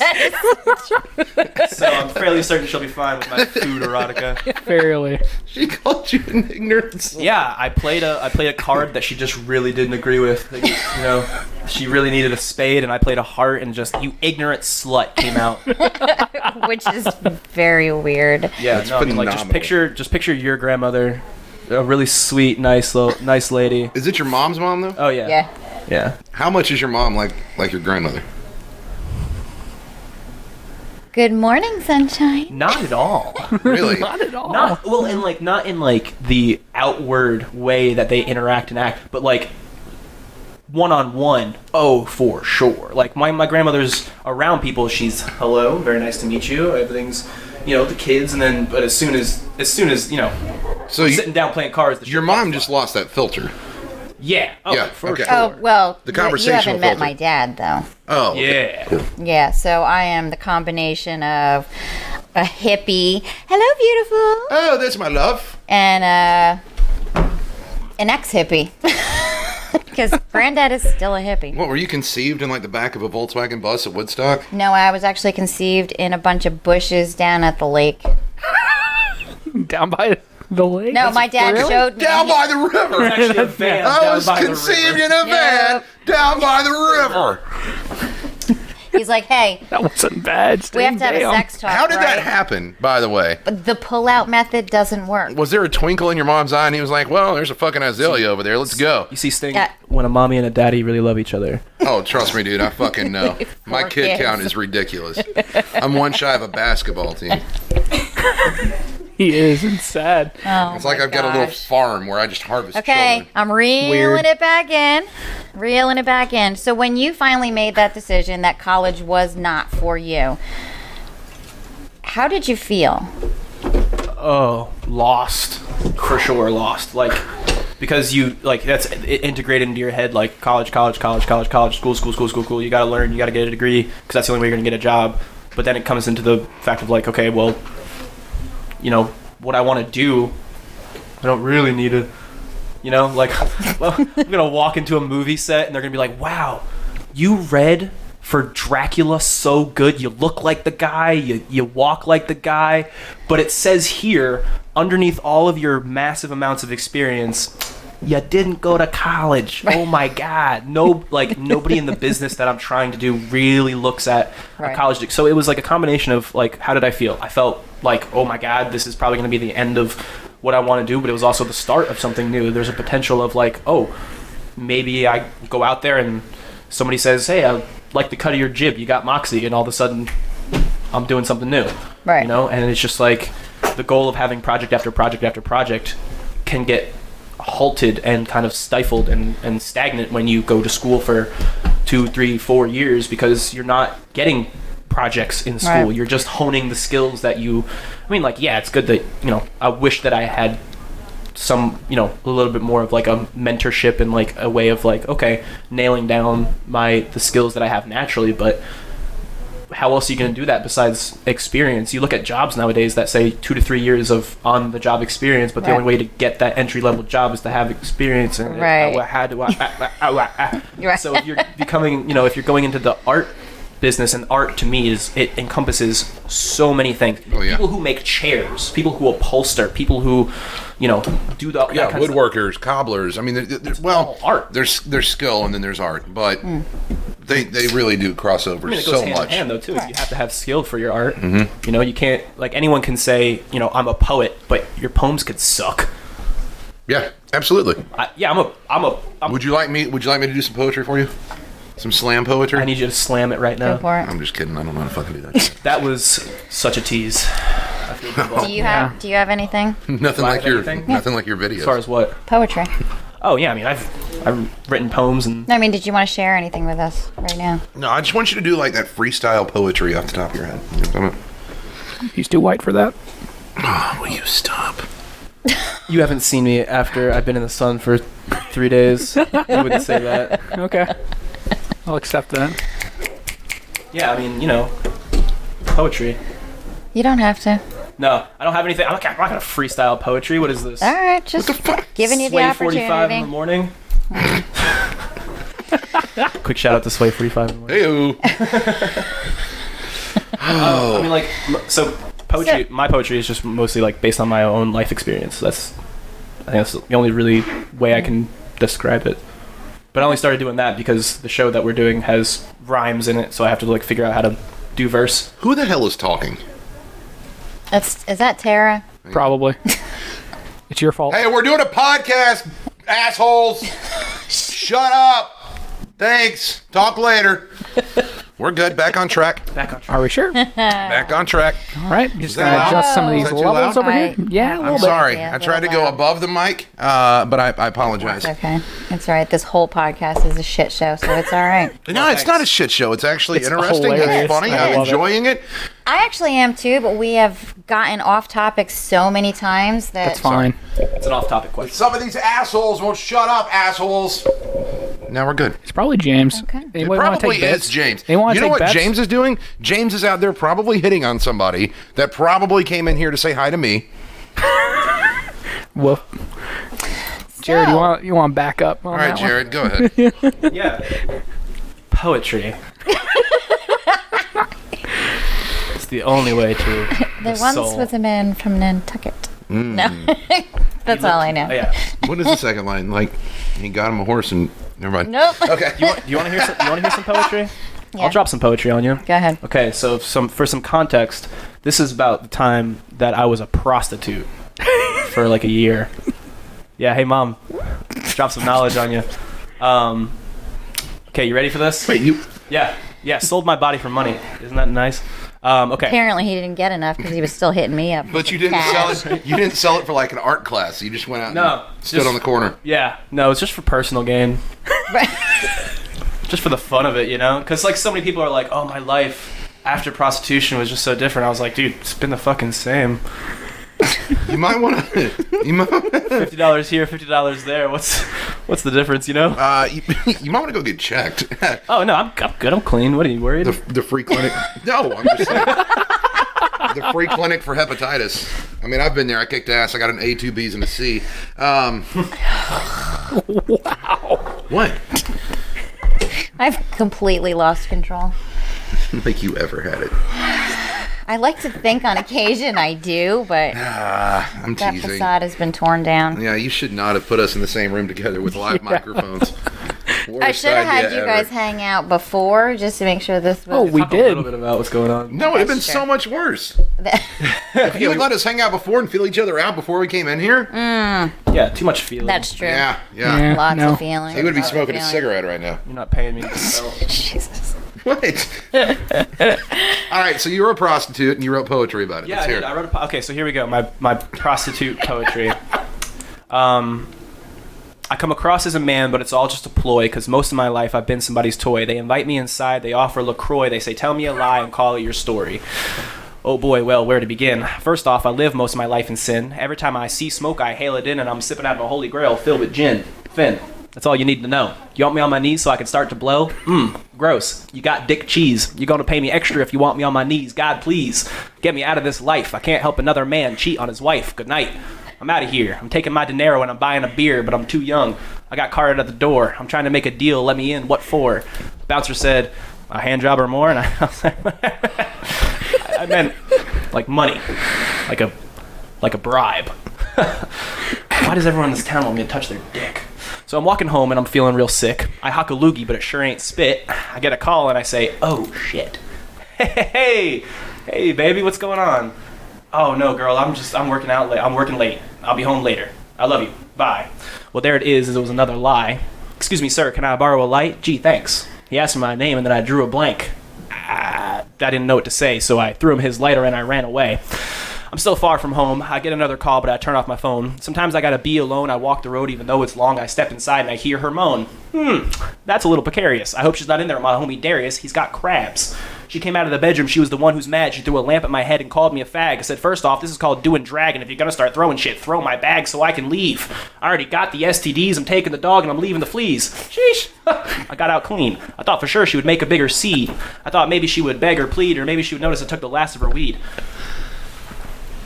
So I'm fairly certain she'll be fine with my food erotica. Fairly. She called you an ignorance. Yeah, I played a card that she just really didn't agree with. Like, you know, she really needed a spade, and I played a heart, and just "you ignorant slut" came out. Which is very weird. Yeah, That's no, I mean, like phenomenal. just picture your grandmother, a really sweet, nice lady. Is it your mom's mom though? Oh yeah, Yeah. yeah. How much is your mom like your grandmother? Good morning, sunshine. Not at all. Really? Not at all. Not well, not in the outward way that they interact and act, but like one-on-one. Oh, for sure. Like my grandmother's around people. She's hello, very nice to meet you. Everything's, you know, the kids, and then but as soon as you know, So sitting down playing cards. your mom just lost that filter. Yeah. Oh, Yeah, for okay. sure. Oh well, The you conversational haven't met filter. my dad though. Oh. Okay. Yeah. Cool. Yeah, so I am the combination of a hippie, hello beautiful, Oh, that's my love. and an ex-hippie. Because Granddad is still a hippie. What, were you conceived in like the back of a Volkswagen bus at Woodstock? No, I was actually conceived in a bunch of bushes down at the lake. Down by the lake? No, my dad showed me. Down by the river. Actually, a van I down was by the conceived river. in a van down by the river. He's like, hey, That wasn't bad. we have to have Damn. a sex talk. How did that right? happen, by the way? But the pull-out method doesn't work. Was there a twinkle in your mom's eye and he was like, well, there's a fucking azalea over there. Let's go. You see, Sting, Yeah. when a mommy and a daddy really love each other. Oh, trust me, dude. I fucking know. My Poor kid kids. count is ridiculous. I'm one shy of a basketball team. He is. It's sad. Oh, It's like my I've got a little gosh. farm where I just harvest Okay, children. I'm reeling Weird. it back in. Reeling it back in. So when you finally made that decision that college was not for you, how did you feel? Oh, lost. For sure, lost. Like, because you, like, that's integrated into your head, like, college, school. You gotta learn, you gotta get a degree, because that's the only way you're gonna get a job. But then it comes into the fact of, like, okay, well, you know, what I want to do, I don't really need to, you know, like, well, I'm gonna walk into a movie set and they're gonna be like, wow, you read for Dracula so good, you look like the guy, you walk like the guy, but it says here, underneath all of your massive amounts of experience, you didn't go to college. Oh my God. No, like, nobody in the business that I'm trying to do really looks at Right. a college degree. So it was like a combination of, like, how did I feel? I felt like, oh my God, this is probably going to be the end of what I want to do, but it was also the start of something new. There's a potential of, like, oh, maybe I go out there and somebody says, hey, I like the cut of your jib. You got moxie. And all of a sudden, I'm doing something new. Right. You know? And it's just like the goal of having project after project after project can get halted and kind of stifled and stagnant when you go to school for 2, 3, 4 years because you're not getting projects in school. Right. You're just honing the skills that you, I mean, like, yeah, it's good that, you know, I wish that I had some, you know, a little bit more of like a mentorship and like a way of like, okay, nailing down the skills that I have naturally, but how else are you going to do that besides experience? You look at jobs nowadays that say 2 to 3 years of on-the-job experience, but the Right. only way to get that entry-level job is to have experience. And Right. how do I? Right. So if you're becoming, you know, if you're going into the art business, and art to me is, it encompasses so many things. Oh, yeah. People who make chairs, people who upholster, people who, you know, do the Yeah, that kind of stuff. woodworkers, cobblers. I mean, well, all art. There's skill and then there's art, but they really do cross over I mean, it goes so hand much. in hand, though, too. You have to have skill for your art. Mm-hmm. You know, you can't, like, anyone can say, you know, I'm a poet, but your poems could suck. Yeah, absolutely. I'm Would you like me to do some poetry for you? Some slam poetry? I need you to slam it right now. Go for it. I'm just kidding. I don't know how to fucking do that. That was such a tease. I feel good. Do you have anything? nothing Do I like have your anything? nothing like your videos. As far as what? Poetry. Oh yeah, I mean I've written poems and No, I mean, did you want to share anything with us right now? No, I just want you to do like that freestyle poetry off the top of your head. You know what I'm talking He's too white for that. about? Oh, will you stop? you haven't seen me after I've been in the sun for 3 days. You wouldn't say that. Okay. I'll accept that. Yeah, I mean, you know, poetry. You don't have to. No, I don't have anything. I'm not gonna freestyle poetry. What is this? All right, just giving you the Sway 45 in the opportunity. morning. Quick shout out to Sway 45 in the morning. Hey-o. I mean, like, so poetry. My poetry is just mostly like based on my own life experience. I think that's the only really way I can describe it. But I only started doing that because the show that we're doing has rhymes in it, so I have to like figure out how to do verse. Who the hell is talking? Is that Tara? Probably. It's your fault. Hey, we're doing a podcast, assholes. Shut up. Thanks. Talk later. We're good. Back on track. Back on track. Are we sure? Back on track. All right. Just that gonna loud? adjust some of Is these that too levels loud? over here. Right. Yeah, a little I'm bit. sorry. Yeah, I tried to little go loud. above the mic, but I apologize. It's okay. It's all right. This whole podcast is a shit show, so it's all right. No, it's not a shit show. It's actually It's interesting. It's hilarious. funny. I I'm love it. enjoying it. I actually am too, but we have gotten off topic so many times that That's fine. It's an off-topic question. Some of these assholes won't shut up, assholes. Now we're good. It's probably James. Okay. It Anybody wanna probably take is bets? James. They want You to know take what bets? James is doing? James is out there probably hitting on somebody that probably came in here to say hi to me. Woof. Jared, you want to back up on All right, that one? Jared, go ahead. Yeah. Poetry. It's the only way to there the once soul. was a man from Nantucket. No, that's all I know. Oh, yeah. What is the second line? Like, he got him a horse and never mind. Nope. Okay. You want to hear some? You want to hear some poetry? Yeah. I'll drop some poetry on you. Go ahead. Okay, so for some context, this is about the time that I was a prostitute for like a year. Yeah, hey mom, drop some knowledge on you. Okay, you ready for this? Wait, you? Yeah, sold my body for money. Isn't that nice? Okay. Apparently he didn't get enough because he was still hitting me up. But you didn't sell it. You didn't sell it for like an art class. You just went out No, and stood just- on the corner. Yeah, no, it's just for personal gain. Just for the fun of it, you know? Because like so many people are like, oh, my life after prostitution was just so different. I was like, dude, it's been the fucking same. You might want to. You might. $50 here, $50 there. What's the difference, you know? You might want to go get checked. Oh no, I'm good. I'm clean. What are you worried? The free clinic. No, I'm just saying. The free clinic for hepatitis. I mean, I've been there. I kicked ass. I got an A, 2 B's, and a C. Wow. What? I've completely lost control. Like you ever had it. I like to think on occasion I do, but I'm that teasing. facade has been torn down. Yeah, you should not have put us in the same room together with live microphones. I Worst should have had idea you ever. guys hang out before just to make sure this was. Oh, we Talk a did. little bit about what's going on. No, it'd have been That's so true. much worse. If you had let us hang out before and feel each other out before we came in here, Yeah, too much feeling. That's true. yeah. Yeah. Lots No. of feelings. He would be lots of smoking a feelings. cigarette right now. You're not paying me. To sell. Jesus. What? All right, so you were a prostitute and you wrote poetry about it. Yeah, Let's I hear did. it. I wrote okay, so here we go. My prostitute poetry. I come across as a man, but it's all just a ploy, because most of my life I've been somebody's toy. They invite me inside, they offer LaCroix, they say, tell me a lie and call it your story. Oh boy, well, where to begin? First off, I live most of my life in sin. Every time I see smoke, I hail it in, and I'm sipping out of a holy grail filled with gin. Finn, that's all you need to know. You want me on my knees so I can start to blow? Gross. You got dick cheese. You're gonna pay me extra if you want me on my knees. God, please, get me out of this life. I can't help another man cheat on his wife. Good night. I'm out of here. I'm taking my dinero and I'm buying a beer, but I'm too young. I got carded at the door. I'm trying to make a deal. Let me in. What for? Bouncer said, a hand job or more, and I was like, I meant like money, like a bribe. Why does everyone in this town want me to touch their dick? So I'm walking home and I'm feeling real sick. I huck a loogie, but it sure ain't spit. I get a call and I say, oh shit. Hey, baby, what's going on? Oh no, girl, I'm working out late. I'm working late. I'll be home later. I love you. Bye. Well, there it is. It was another lie. Excuse me, sir. Can I borrow a light? Gee, thanks. He asked me my name and then I drew a blank. I didn't know what to say, so I threw him his lighter and I ran away. I'm still far from home. I get another call, but I turn off my phone. Sometimes I gotta be alone. I walk the road even though it's long. I step inside and I hear her moan. That's a little precarious. I hope she's not in there with my homie Darius. He's got crabs. She came out of the bedroom. She was the one who's mad. She threw a lamp at my head and called me a fag. I said, first off, this is called doing drag, and if you're gonna start throwing shit, throw my bag so I can leave. I already got the STDs. I'm taking the dog and I'm leaving the fleas. Sheesh. I got out clean. I thought for sure she would make a bigger seed. I thought maybe she would beg or plead, or maybe she would notice I took the last of her weed.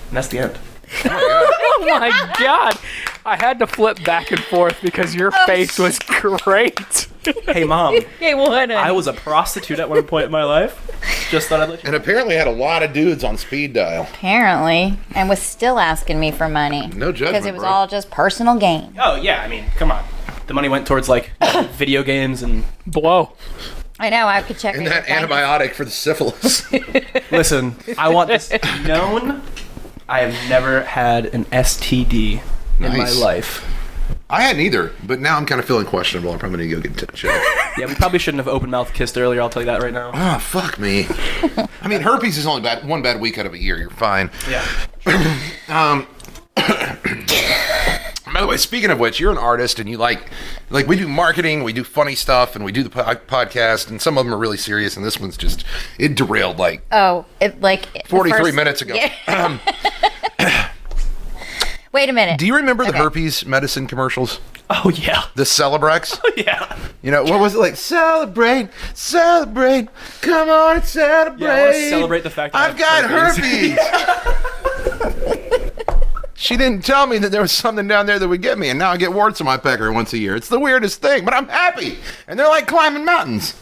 And that's the end. Oh my god. I had to flip back and forth because your face was great. Hey, Mom. Okay, what? I was a prostitute at one point in my life. Just thought I'd let you And apparently had a lot of dudes on speed dial. Apparently, and was still asking me for money. No judgment, Because it was bro. all just personal gain. Oh, yeah, I mean, come on. The money went towards, like, video games and... Blow. I know, I could check And my that bank. antibiotic for the syphilis. Listen, I want this known. I have never had an STD in my Nice. life. I hadn't either, but now I'm kind of feeling questionable. I'm probably going to go get checked. Yeah, we probably shouldn't have open mouth kissed earlier, I'll tell you that right now. Oh, fuck me. I mean, herpes is only one bad week out of a year. You're fine. Yeah. By the way, speaking of which, you're an artist and you like we do marketing, we do funny stuff, and we do the podcast, and some of them are really serious, and this one's just, it derailed like Oh, it like 43 minutes ago. Yeah. Wait a minute. Do you remember the Okay. herpes medicine commercials? Oh, yeah. The Celebrex? Yeah. You know, what was it like? Celebrate, celebrate, come on and celebrate. Yeah, I want to celebrate the fact that I've got herpes. She didn't tell me that there was something down there that would get me, and now I get warts on my pecker once a year. It's the weirdest thing, but I'm happy. And they're like climbing mountains.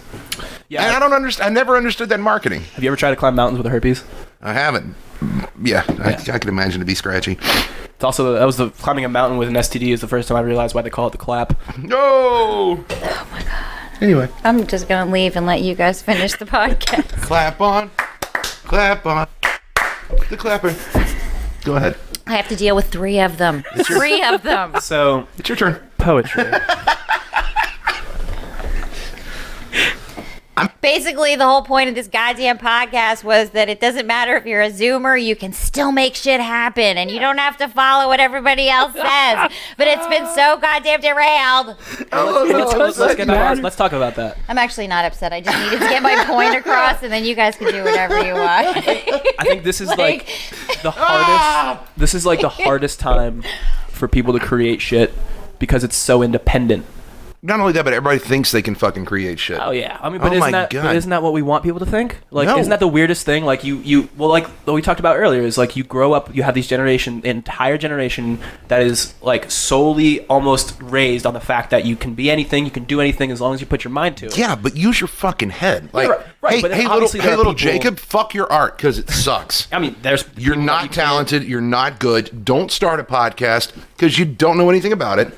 Yeah. And I don't understand. I never understood that marketing. Have you ever tried to climb mountains with herpes? I haven't. Yeah, I can imagine to be scratchy. It's also, that was the climbing a mountain with an STD is the first time I realized why they call it the clap. No. Anyway. I'm just going to leave and let you guys finish the podcast. Clap on. The clapper. Go ahead. I have to deal with 3 of them. 3 of them. So It's your turn. poetry. Basically, the whole point of this goddamn podcast was that it doesn't matter if you're a Zoomer, you can still make shit happen, and you don't have to follow what everybody else says. But it's been so goddamn derailed. Let's talk about that. I'm actually not upset. I just needed to get my point across, and then you guys can do whatever you want. I think this is like the hardest. This is like the hardest time for people to create shit because it's so independent. Not only that, but everybody thinks they can fucking create shit. Oh yeah, I mean, but Oh my but God. isn't that what we want people to think? Like, No. isn't that the weirdest thing? Like like what we talked about earlier is like you grow up, you have these entire generation that is like solely almost raised on the fact that you can be anything, you can do anything as long as you put your mind to it. Yeah, but use your fucking head. Like, right, but then hey, obviously there are little people- Jacob, fuck your art because it sucks. I mean, there's You're people that not you can't- talented. You're not good. Don't start a podcast because you don't know anything about it.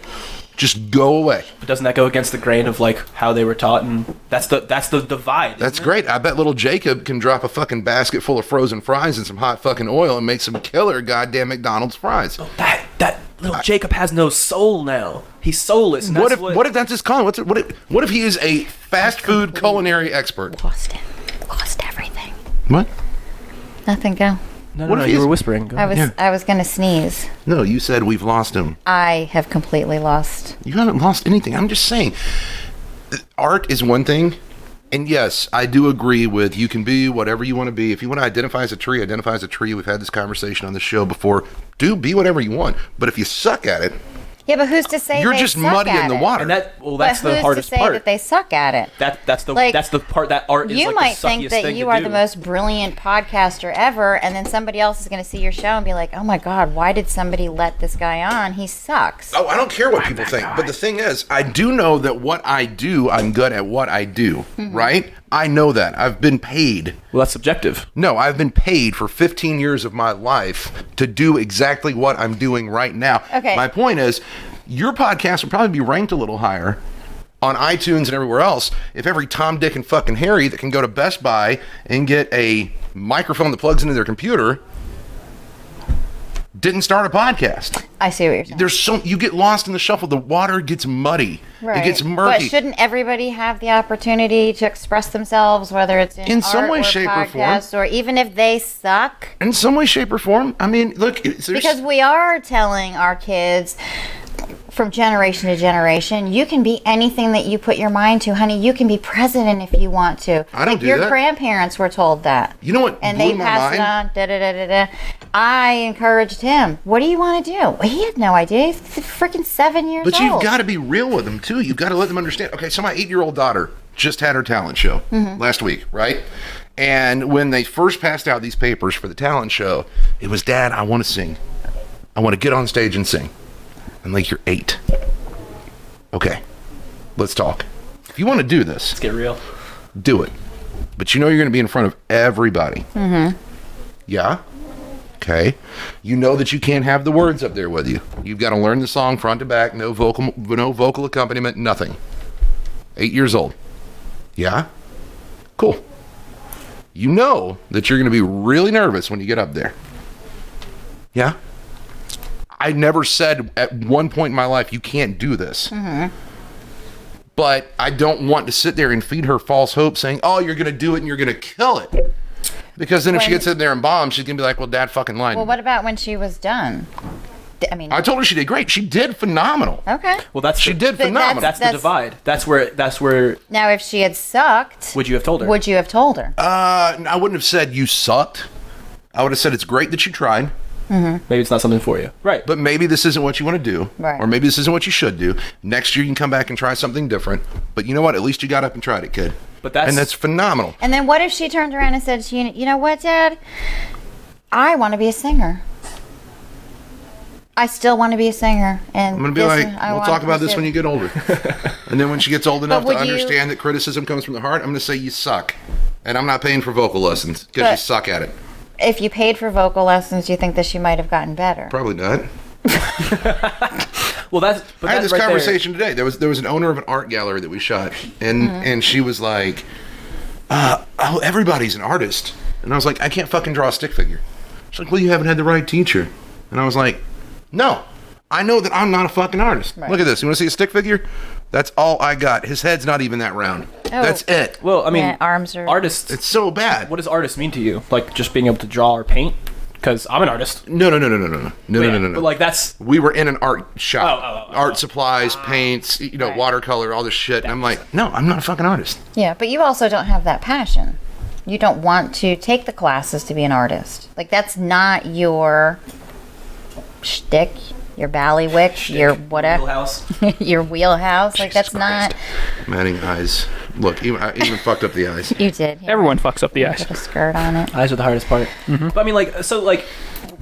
Just go away. But doesn't that go against the grain of like how they were taught? And that's the divide. That's isn't it? great. I bet little Jacob can drop a fucking basket full of frozen fries and some hot fucking oil and make some killer goddamn McDonald's fries. That little Jacob has no soul now. He's soulless. And What that's if that's his calling? What if he is a fast food culinary expert? Lost it. Lost everything. What? Nothing, go. No, What if you he's- were whispering. Go ahead. I was going to sneeze. No, you said we've lost him. I have completely lost. You haven't lost anything. I'm just saying. Art is one thing. And yes, I do agree with you can be whatever you want to be. If you want to identify as a tree, identify as a tree. We've had this conversation on the show before. Be whatever you want. But if you suck at it, Yeah, but who's to say you're they just suck muddying at the it? water. And that's But the who's hardest to say part. that they suck at it? That's the Like, part that art is You like might the think suckiest that thing you to are do. the most brilliant podcaster ever, and then somebody else is going to see your show and be like, "Oh my God, why did somebody let this guy on? He sucks." Oh, I don't care what people think. But the thing is, I do know that what I do, I'm good at what I do, right? I know that. I've been paid. Well, that's subjective. No, I've been paid for 15 years of my life to do exactly what I'm doing right now. Okay. My point is, your podcast would probably be ranked a little higher on iTunes and everywhere else if every Tom, Dick, and fucking Harry that can go to Best Buy and get a microphone that plugs into their computer didn't start a podcast. I see what you're saying. You get lost in the shuffle. The water gets muddy. Right. It gets murky. But shouldn't everybody have the opportunity to express themselves, whether it's in some art way, or shape, or form. podcast, or even if they suck? In some way, shape, or form. I mean, look. Because we are telling our kids from generation to generation, you can be anything that you put your mind to, honey. You can be president if you want to. I don't do your that. grandparents were told that. You know what And blew they my passed mind? it on. Da, da, da, da, da. I encouraged him. What do you want to do? He had no idea. He's freaking 7 years But old. you've got to be real with them too. You've got to let them understand. Okay, so my 8-year-old daughter just had her talent show last week, right? And when they first passed out these papers for the talent show, it was, Dad, I want to sing. I want to get on stage and sing. I'm like, you're 8. Okay, let's talk. If you want to do this, Let's get real. do it. But you know you're going to be in front of everybody. Yeah? Okay. You know that you can't have the words up there with you. You've got to learn the song front to back, no vocal accompaniment, nothing. 8 years old. Yeah? Cool. You know that you're going to be really nervous when you get up there. Yeah? I never said at one point in my life, you can't do this. But I don't want to sit there and feed her false hope saying, oh, you're going to do it and you're going to kill it. Because then if she gets in there and bombs, she's going to be like, well, Dad fucking lied. Well, what about when she was done? I mean, I told her she did great. She did phenomenal. okay. Well, She did But phenomenal. That's the divide. That's where. Now, if she had sucked, Would you have told her? would you have told her? I wouldn't have said you sucked. I would have said it's great that you tried, Maybe it's not something for you. Right. but maybe this isn't what you want to do. Right. Or maybe this isn't what you should do. Next year you can come back and try something different. But you know what? At least you got up and tried it, kid. But that's And that's phenomenal. And then what if she turned around and said to you, you know what, Dad? I want to be a singer. I still want to be a singer. And I'm going to be this like, I we'll want talk to about this pursue." when you get older. And then when she gets old enough to would you- understand that criticism comes from the heart, I'm going to say you suck. And I'm not paying for vocal lessons because you But- suck at it. If you paid for vocal lessons, do you think that she might have gotten better? Probably not. Well, that's. But I had that's this right conversation today. There was an owner of an art gallery that we shot, and she was like, "Oh, everybody's an artist," and I was like, "I can't fucking draw a stick figure." She's like, "Well, you haven't had the right teacher," and I was like, "No, I know that I'm not a fucking artist. Right. Look at this. You want to see a stick figure? That's all I got. His head's not even that round. Oh. That's it. Well, I mean, Yeah, arms are- artists. It's so bad. What does artist mean to you? Like just being able to draw or paint? Because I'm an artist. No. But like that's. We were in an art shop. Oh. Art supplies, paints, Right. watercolor, all this shit. And I'm like, no, I'm not a fucking artist. Yeah, but you also don't have that passion. You don't want to take the classes to be an artist. Like, that's not your shtick, your ballywick, your whatever, Wheelhouse. your wheelhouse. Like, that's Jesus not. Matting eyes. Look, I even fucked up the eyes. You did. Yeah. Everyone fucks up the eyes. Put a skirt on it. Eyes are the hardest part. But I mean, like, so like,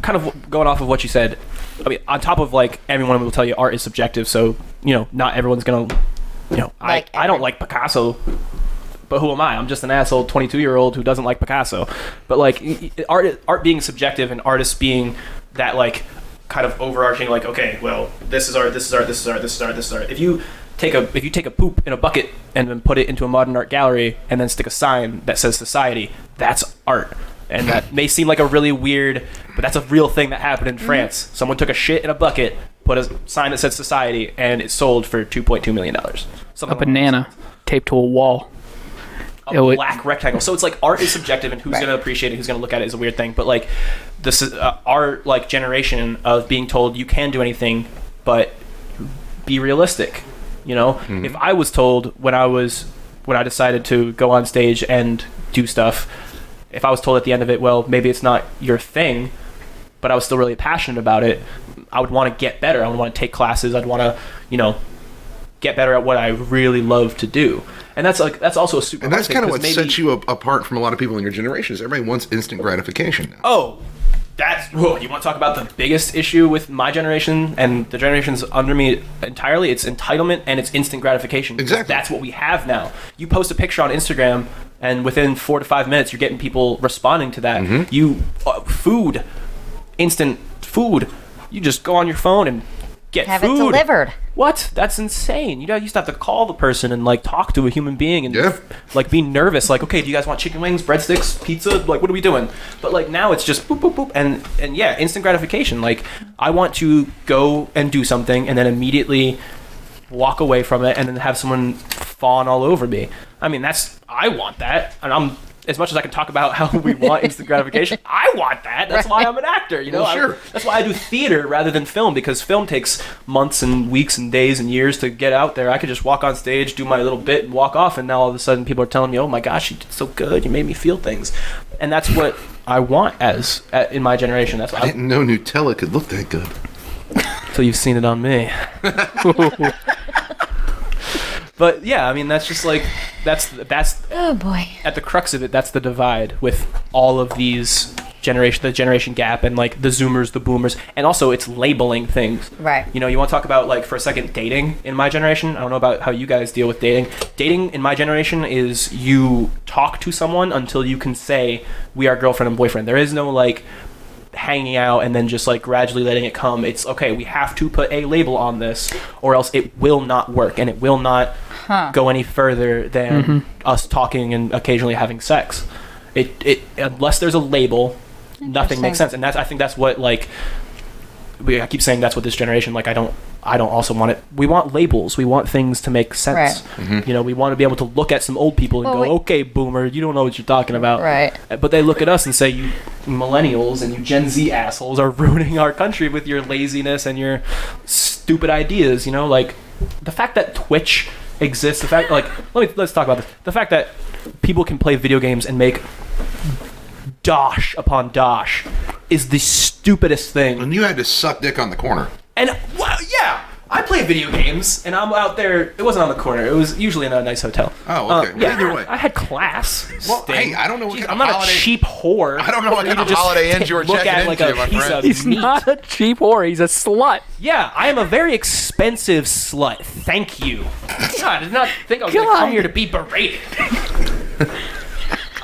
kind of going off of what you said. I mean, on top of like everyone will tell you art is subjective, so not everyone's gonna, Like I don't like Picasso. But who am I? I'm just an asshole 22-year-old who doesn't like Picasso. But like art being subjective and artists being that like kind of overarching like, okay, well, this is art, this is art, this is art, this is art, this is art. If you take a poop in a bucket and then put it into a modern art gallery and then stick a sign that says society, that's art. And that may seem like a really weird, but that's a real thing that happened in France. Someone took a shit in a bucket, put a sign that said society, and it sold for $2.2 million. A banana taped to a wall. A black rectangle. So it's like art is subjective, and who's going to appreciate it, who's going to look at it is a weird thing. But like this is our like generation of being told you can do anything, but be realistic. If I was told when I decided to go on stage and do stuff, if I was told at the end of it, well, maybe it's not your thing, but I was still really passionate about it, I would want to get better. I would want to take classes. I'd want to, get better at what I really love to do. And that's also a super. And that's kind of what maybe, sets you apart from a lot of people in your generation. Is everybody wants instant gratification now. Oh, you want to talk about the biggest issue with my generation and the generations under me entirely? It's entitlement and it's instant gratification. Exactly. That's what we have now. You post a picture on Instagram, and within 4 to 5 minutes, you're getting people responding to that. Mm-hmm. Instant food. You just go on your phone and get Have food. it delivered. What? That's insane. You used to have to call the person and like talk to a human being and like be nervous. Like, okay, do you guys want chicken wings, breadsticks, pizza? Like, what are we doing? But like now it's just boop, boop, boop. And yeah, instant gratification. Like I want to go and do something and then immediately walk away from it and then have someone fawn all over me. I mean, I want that. And as much as I can talk about how we want instant gratification, I want that. That's why I'm an actor, Well, sure. That's why I do theater rather than film, because film takes months and weeks and days and years to get out there. I could just walk on stage, do my little bit, and walk off, and now all of a sudden people are telling me, oh my gosh, you did so good, you made me feel things. And that's what I want in my generation. That's what I didn't know Nutella could look that good. Until you've seen it on me. But yeah, I mean, that's just like, that's Oh boy. at the crux of it, that's the divide with all of these the generation gap and like the Zoomers, the Boomers, and also it's labeling things. Right. You want to talk about like for a second dating in my generation. I don't know about how you guys deal with dating. Dating in my generation is you talk to someone until you can say we are girlfriend and boyfriend. There is no like hanging out and then just like gradually letting it come. It's okay, we have to put a label on this or else it will not work and it will not go any further than us talking and occasionally having sex. It unless there's a label, nothing makes sense. And I think that's what like I keep saying that's what this generation like I don't also want it. We want labels. We want things to make sense. Right. We want to be able to look at some old people and go, okay, boomer, you don't know what you're talking about. Right. But they look at us and say, you millennials and you Gen Z assholes are ruining our country with your laziness and your stupid ideas. Like the fact that Twitch exists, the fact like let's talk about this. The fact that people can play video games and make dosh upon dosh is the stupidest thing. And you had to suck dick on the corner. And well, yeah, I play video games, and I'm out there. It wasn't on the corner. It was usually in a nice hotel. Oh, okay. Yeah, Either way. I had class. Well, Sting. hey, I don't know what Jeez, kind I'm of not holiday- a cheap whore. I don't know what You kind of just holiday ends you were look checking at like into, a my piece friend. of He's meat. not a cheap whore. He's a slut. Yeah, I am a very expensive slut. Thank you. God, I did not think I was going to God. come here to be berated.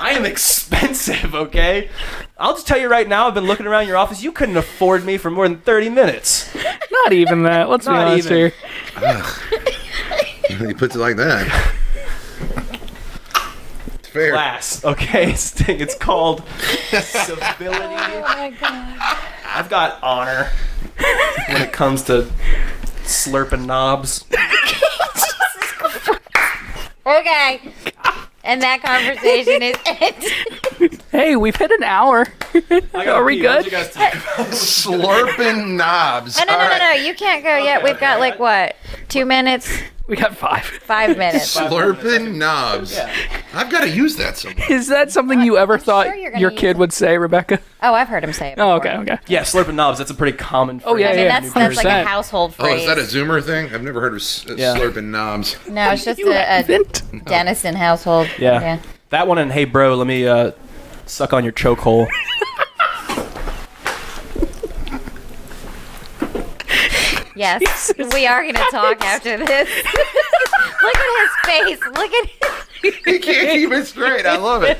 I am expensive, okay? I'll just tell you right now, I've been looking around your office. You couldn't afford me for more than 30 minutes. Not even that. Let's be Not honest even. here. He puts it like that. It's fair. Class, okay? It's called civility. Oh my god. I've got honor when it comes to slurping knobs. Okay. And that conversation is ended. Hey, we've hit an hour. Are we good? What did you guys talk about? Slurping knobs. No. You can't go yet. We've got like what? 2 minutes? We got 5. 5 minutes. Slurping knobs. Yeah. I've got to use that somewhere. Is that something you ever thought sure you're gonna your use kid it. would say, Rebecca? Oh, I've heard him say it. Oh, before. okay. Yeah, slurping knobs, that's a pretty common phrase. Oh, yeah, I mean, yeah. that's like a 100%. household Oh, phrase. is that a Zoomer thing? I've never heard of Yeah. slurping knobs. No, it's just You a haven't? Dennison household. Yeah. That one and hey bro, let me suck on your chokehold. Yes. We are going to talk after this. Look at his face. Look at He can't keep it straight. I love it.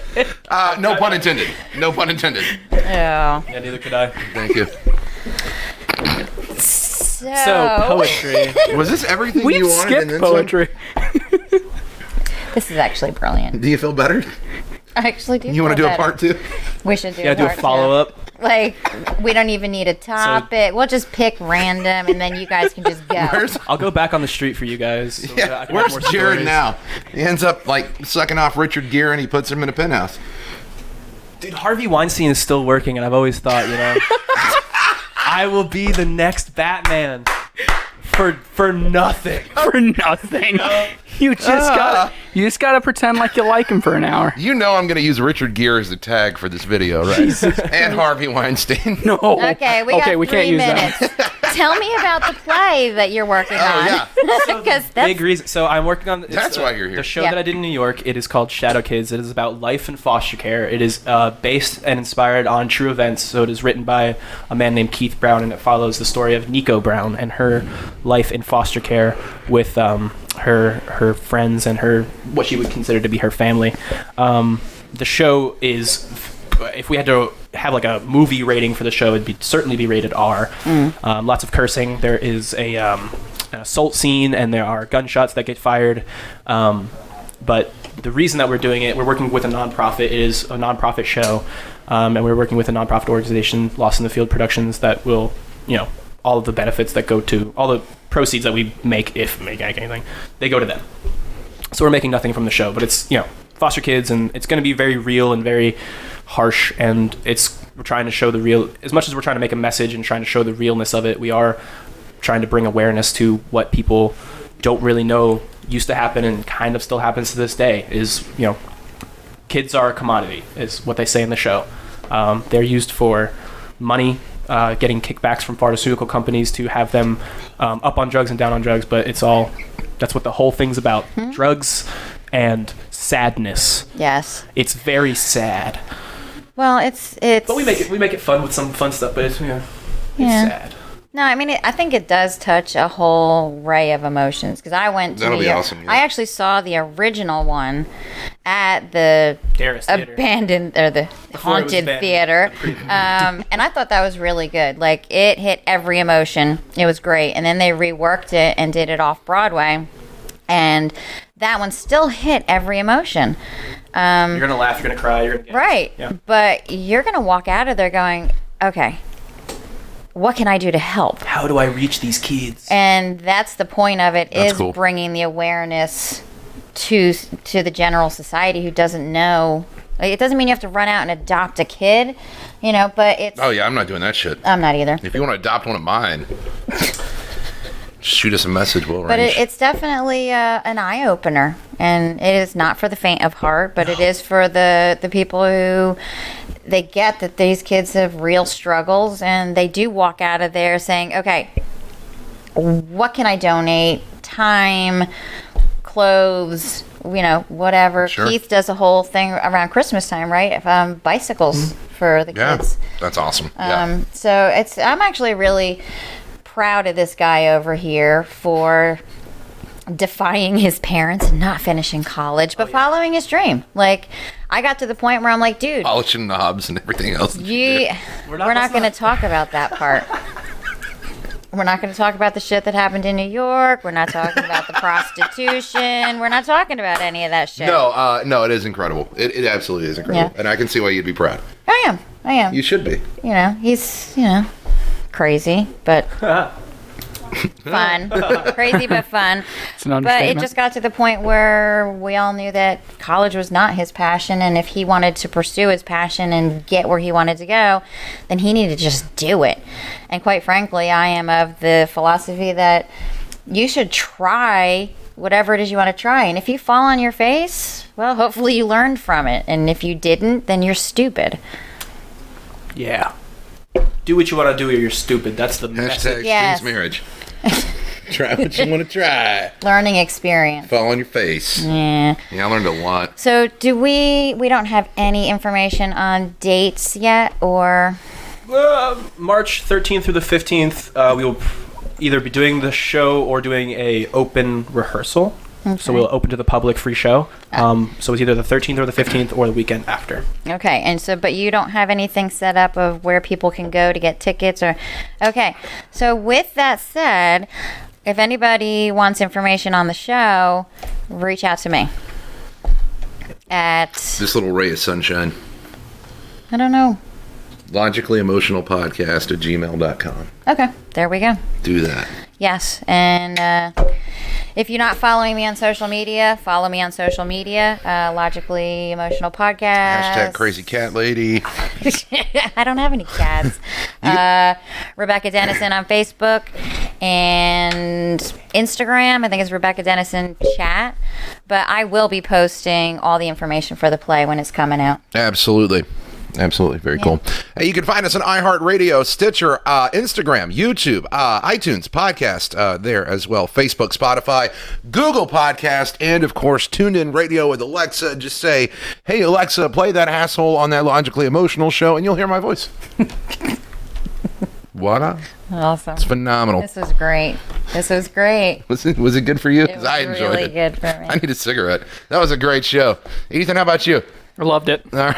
No pun intended. No pun intended. Oh. Yeah, neither could I. Thank you. So, poetry. Was this everything We've you wanted? And skipped then some? poetry. This is actually brilliant. Do you feel better? I actually do. You want to feel do a better. part 2? We should do Yeah, do a part two. follow-up. Like, we don't even need a topic. We'll just pick random, and then you guys can just go. Where's I'll go back on the street for you guys. So I can have Where's more Jared stories. now? He ends up like sucking off Richard Gere and he puts him in a penthouse. Dude, Harvey Weinstein is still working, and I've always thought, I will be the next Batman for nothing. For nothing. You just gotta pretend like you like him for an hour. You know I'm going to use Richard Gere as the tag for this video, right? And Harvey Weinstein. No. Okay, we got 3 can't use minutes. that. Tell me about the play that you're working on. yeah. Because that's Big reason. So I'm working on. That's why you're here. The show Yeah. that I did in New York. It is called Shadow Kids. It is about life in foster care. It is based and inspired on true events. So it is written by a man named Keith Brown, and it follows the story of Nico Brown and her life in foster care with her friends and her what she would consider to be her family. The show is, if we had to have like a movie rating for the show, it'd certainly be rated R. Lots of cursing. There is an assault scene, and there are gunshots that get fired. But the reason that we're doing it, we're working with a nonprofit. It is a nonprofit show, and we're working with a nonprofit organization, Lost in the Field Productions, that will, all of the benefits that go to all the proceeds that we make, if we make anything, they go to them. So we're making nothing from the show, but it's foster kids, and it's going to be very real and very harsh, and we're trying to show the real, as much as we're trying to make a message and trying to show the realness of it, we are trying to bring awareness to what people don't really know used to happen and kind of still happens to this day. Is kids are a commodity, is what they say in the show. They're used for money, getting kickbacks from pharmaceutical companies to have them up on drugs and down on drugs, but that's what the whole thing's about. Drugs and sadness. yes. It's very sad. Well, it's. But we make it fun with some fun stuff, but it's Yeah. sad. No, I mean, I think it does touch a whole array of emotions. Because I went to That'll be awesome, yeah. I actually saw the original one at the Darris Theater. abandoned or the Before it was haunted abandoned. theater, and I thought that was really good. Like, it hit every emotion. It was great, and then they reworked it and did it off Broadway, and that one still hit every emotion. You're gonna laugh, you're gonna cry, you're gonna Right. Yeah. But you're gonna walk out of there going, okay, what can I do to help? How do I reach these kids? And that's the point of it, That's is cool. bringing the awareness to the general society who doesn't know. Like, it doesn't mean you have to run out and adopt a kid, but it's. Oh, yeah, I'm not doing that shit. I'm not either. If you want to adopt one of mine, shoot us a message. We'll But arrange. it's definitely an eye opener, and it is not for the faint of heart, but it is for the people who they get that these kids have real struggles, and they do walk out of there saying, okay, what can I donate? Time, clothes, whatever. Sure. Keith does a whole thing around Christmas time, right? Bicycles for the yeah, kids. that's awesome. Yeah. So I'm actually really proud of this guy over here for defying his parents and not finishing college, but following his dream. Like, I got to the point where I'm like, dude, polishing knobs and everything else. we're not going to talk about that part. We're not going to talk about the shit that happened in New York. We're not talking about the prostitution. We're not talking about any of that shit. No, it is incredible. It absolutely is incredible. Yeah. And I can see why you'd be proud. I am. You should be. He's, crazy, but fun. Crazy, but fun. It's an But understatement. it just got to the point where we all knew that college was not his passion, and if he wanted to pursue his passion and get where he wanted to go, then he needed to just do it. And quite frankly, I am of the philosophy that you should try whatever it is you want to try. And if you fall on your face, well, hopefully you learned from it. And if you didn't, then you're stupid. Yeah. Do what you want to do or you're stupid. That's the message. Hashtag Yes. Streams Marriage. Try what you want to try. Learning experience. Fall on your face. Yeah. Yeah, I learned a lot. So do we don't have any information on dates yet, or? March 13th through the 15th, we will either be doing the show or doing a open rehearsal. So we'll open to the public, free show. So it's either the 13th or the 15th or the weekend after. Okay, and so, but you don't have anything set up of where people can go to get tickets or, okay. So with that said, if anybody wants information on the show, reach out to me at, This little ray of sunshine. I don't know. LogicallyEmotionalPodcast@gmail.com. Okay, there we go. Do that. Yes, and if you're not following me on social media, follow me on social media. Logically Emotional Podcast. Hashtag crazy cat lady. I don't have any cats. Rebecca Dennison on Facebook and Instagram. I think it's Rebecca Dennison Chat. But I will be posting all the information for the play when it's coming out. Absolutely. Absolutely. Very cool. Hey, you can find us on iHeartRadio, Stitcher, Instagram, YouTube, iTunes, podcast there as well, Facebook, Spotify, Google Podcast, and of course, TuneIn Radio with Alexa. Just say, hey, Alexa, play that asshole on that Logically Emotional show, and you'll hear my voice. What? Awesome. It's phenomenal. This was great. Was it good for you? It 'Cause was I enjoyed really it. good for me. I need a cigarette. That was a great show. Ethan, how about you? I loved it. I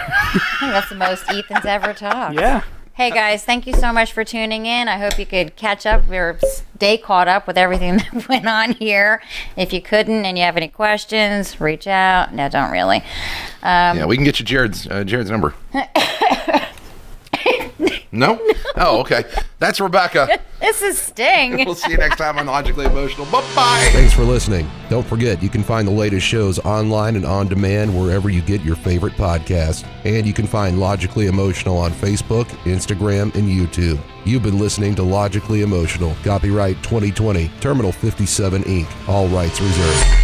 think that's the most Ethan's ever talked. Yeah. Hey guys, thank you so much for tuning in. I hope you could catch up or stay caught up with everything that went on here. If you couldn't and you have any questions, reach out. No, don't really. Yeah, we can get you Jared's number. No? Oh, okay. That's Rebecca. This is Sting. We'll see you next time on Logically Emotional. Bye-bye. Thanks for listening. Don't forget, you can find the latest shows online and on demand wherever you get your favorite podcasts. And you can find Logically Emotional on Facebook, Instagram, and YouTube. You've been listening to Logically Emotional. Copyright 2020, Terminal 57 Inc. All rights reserved.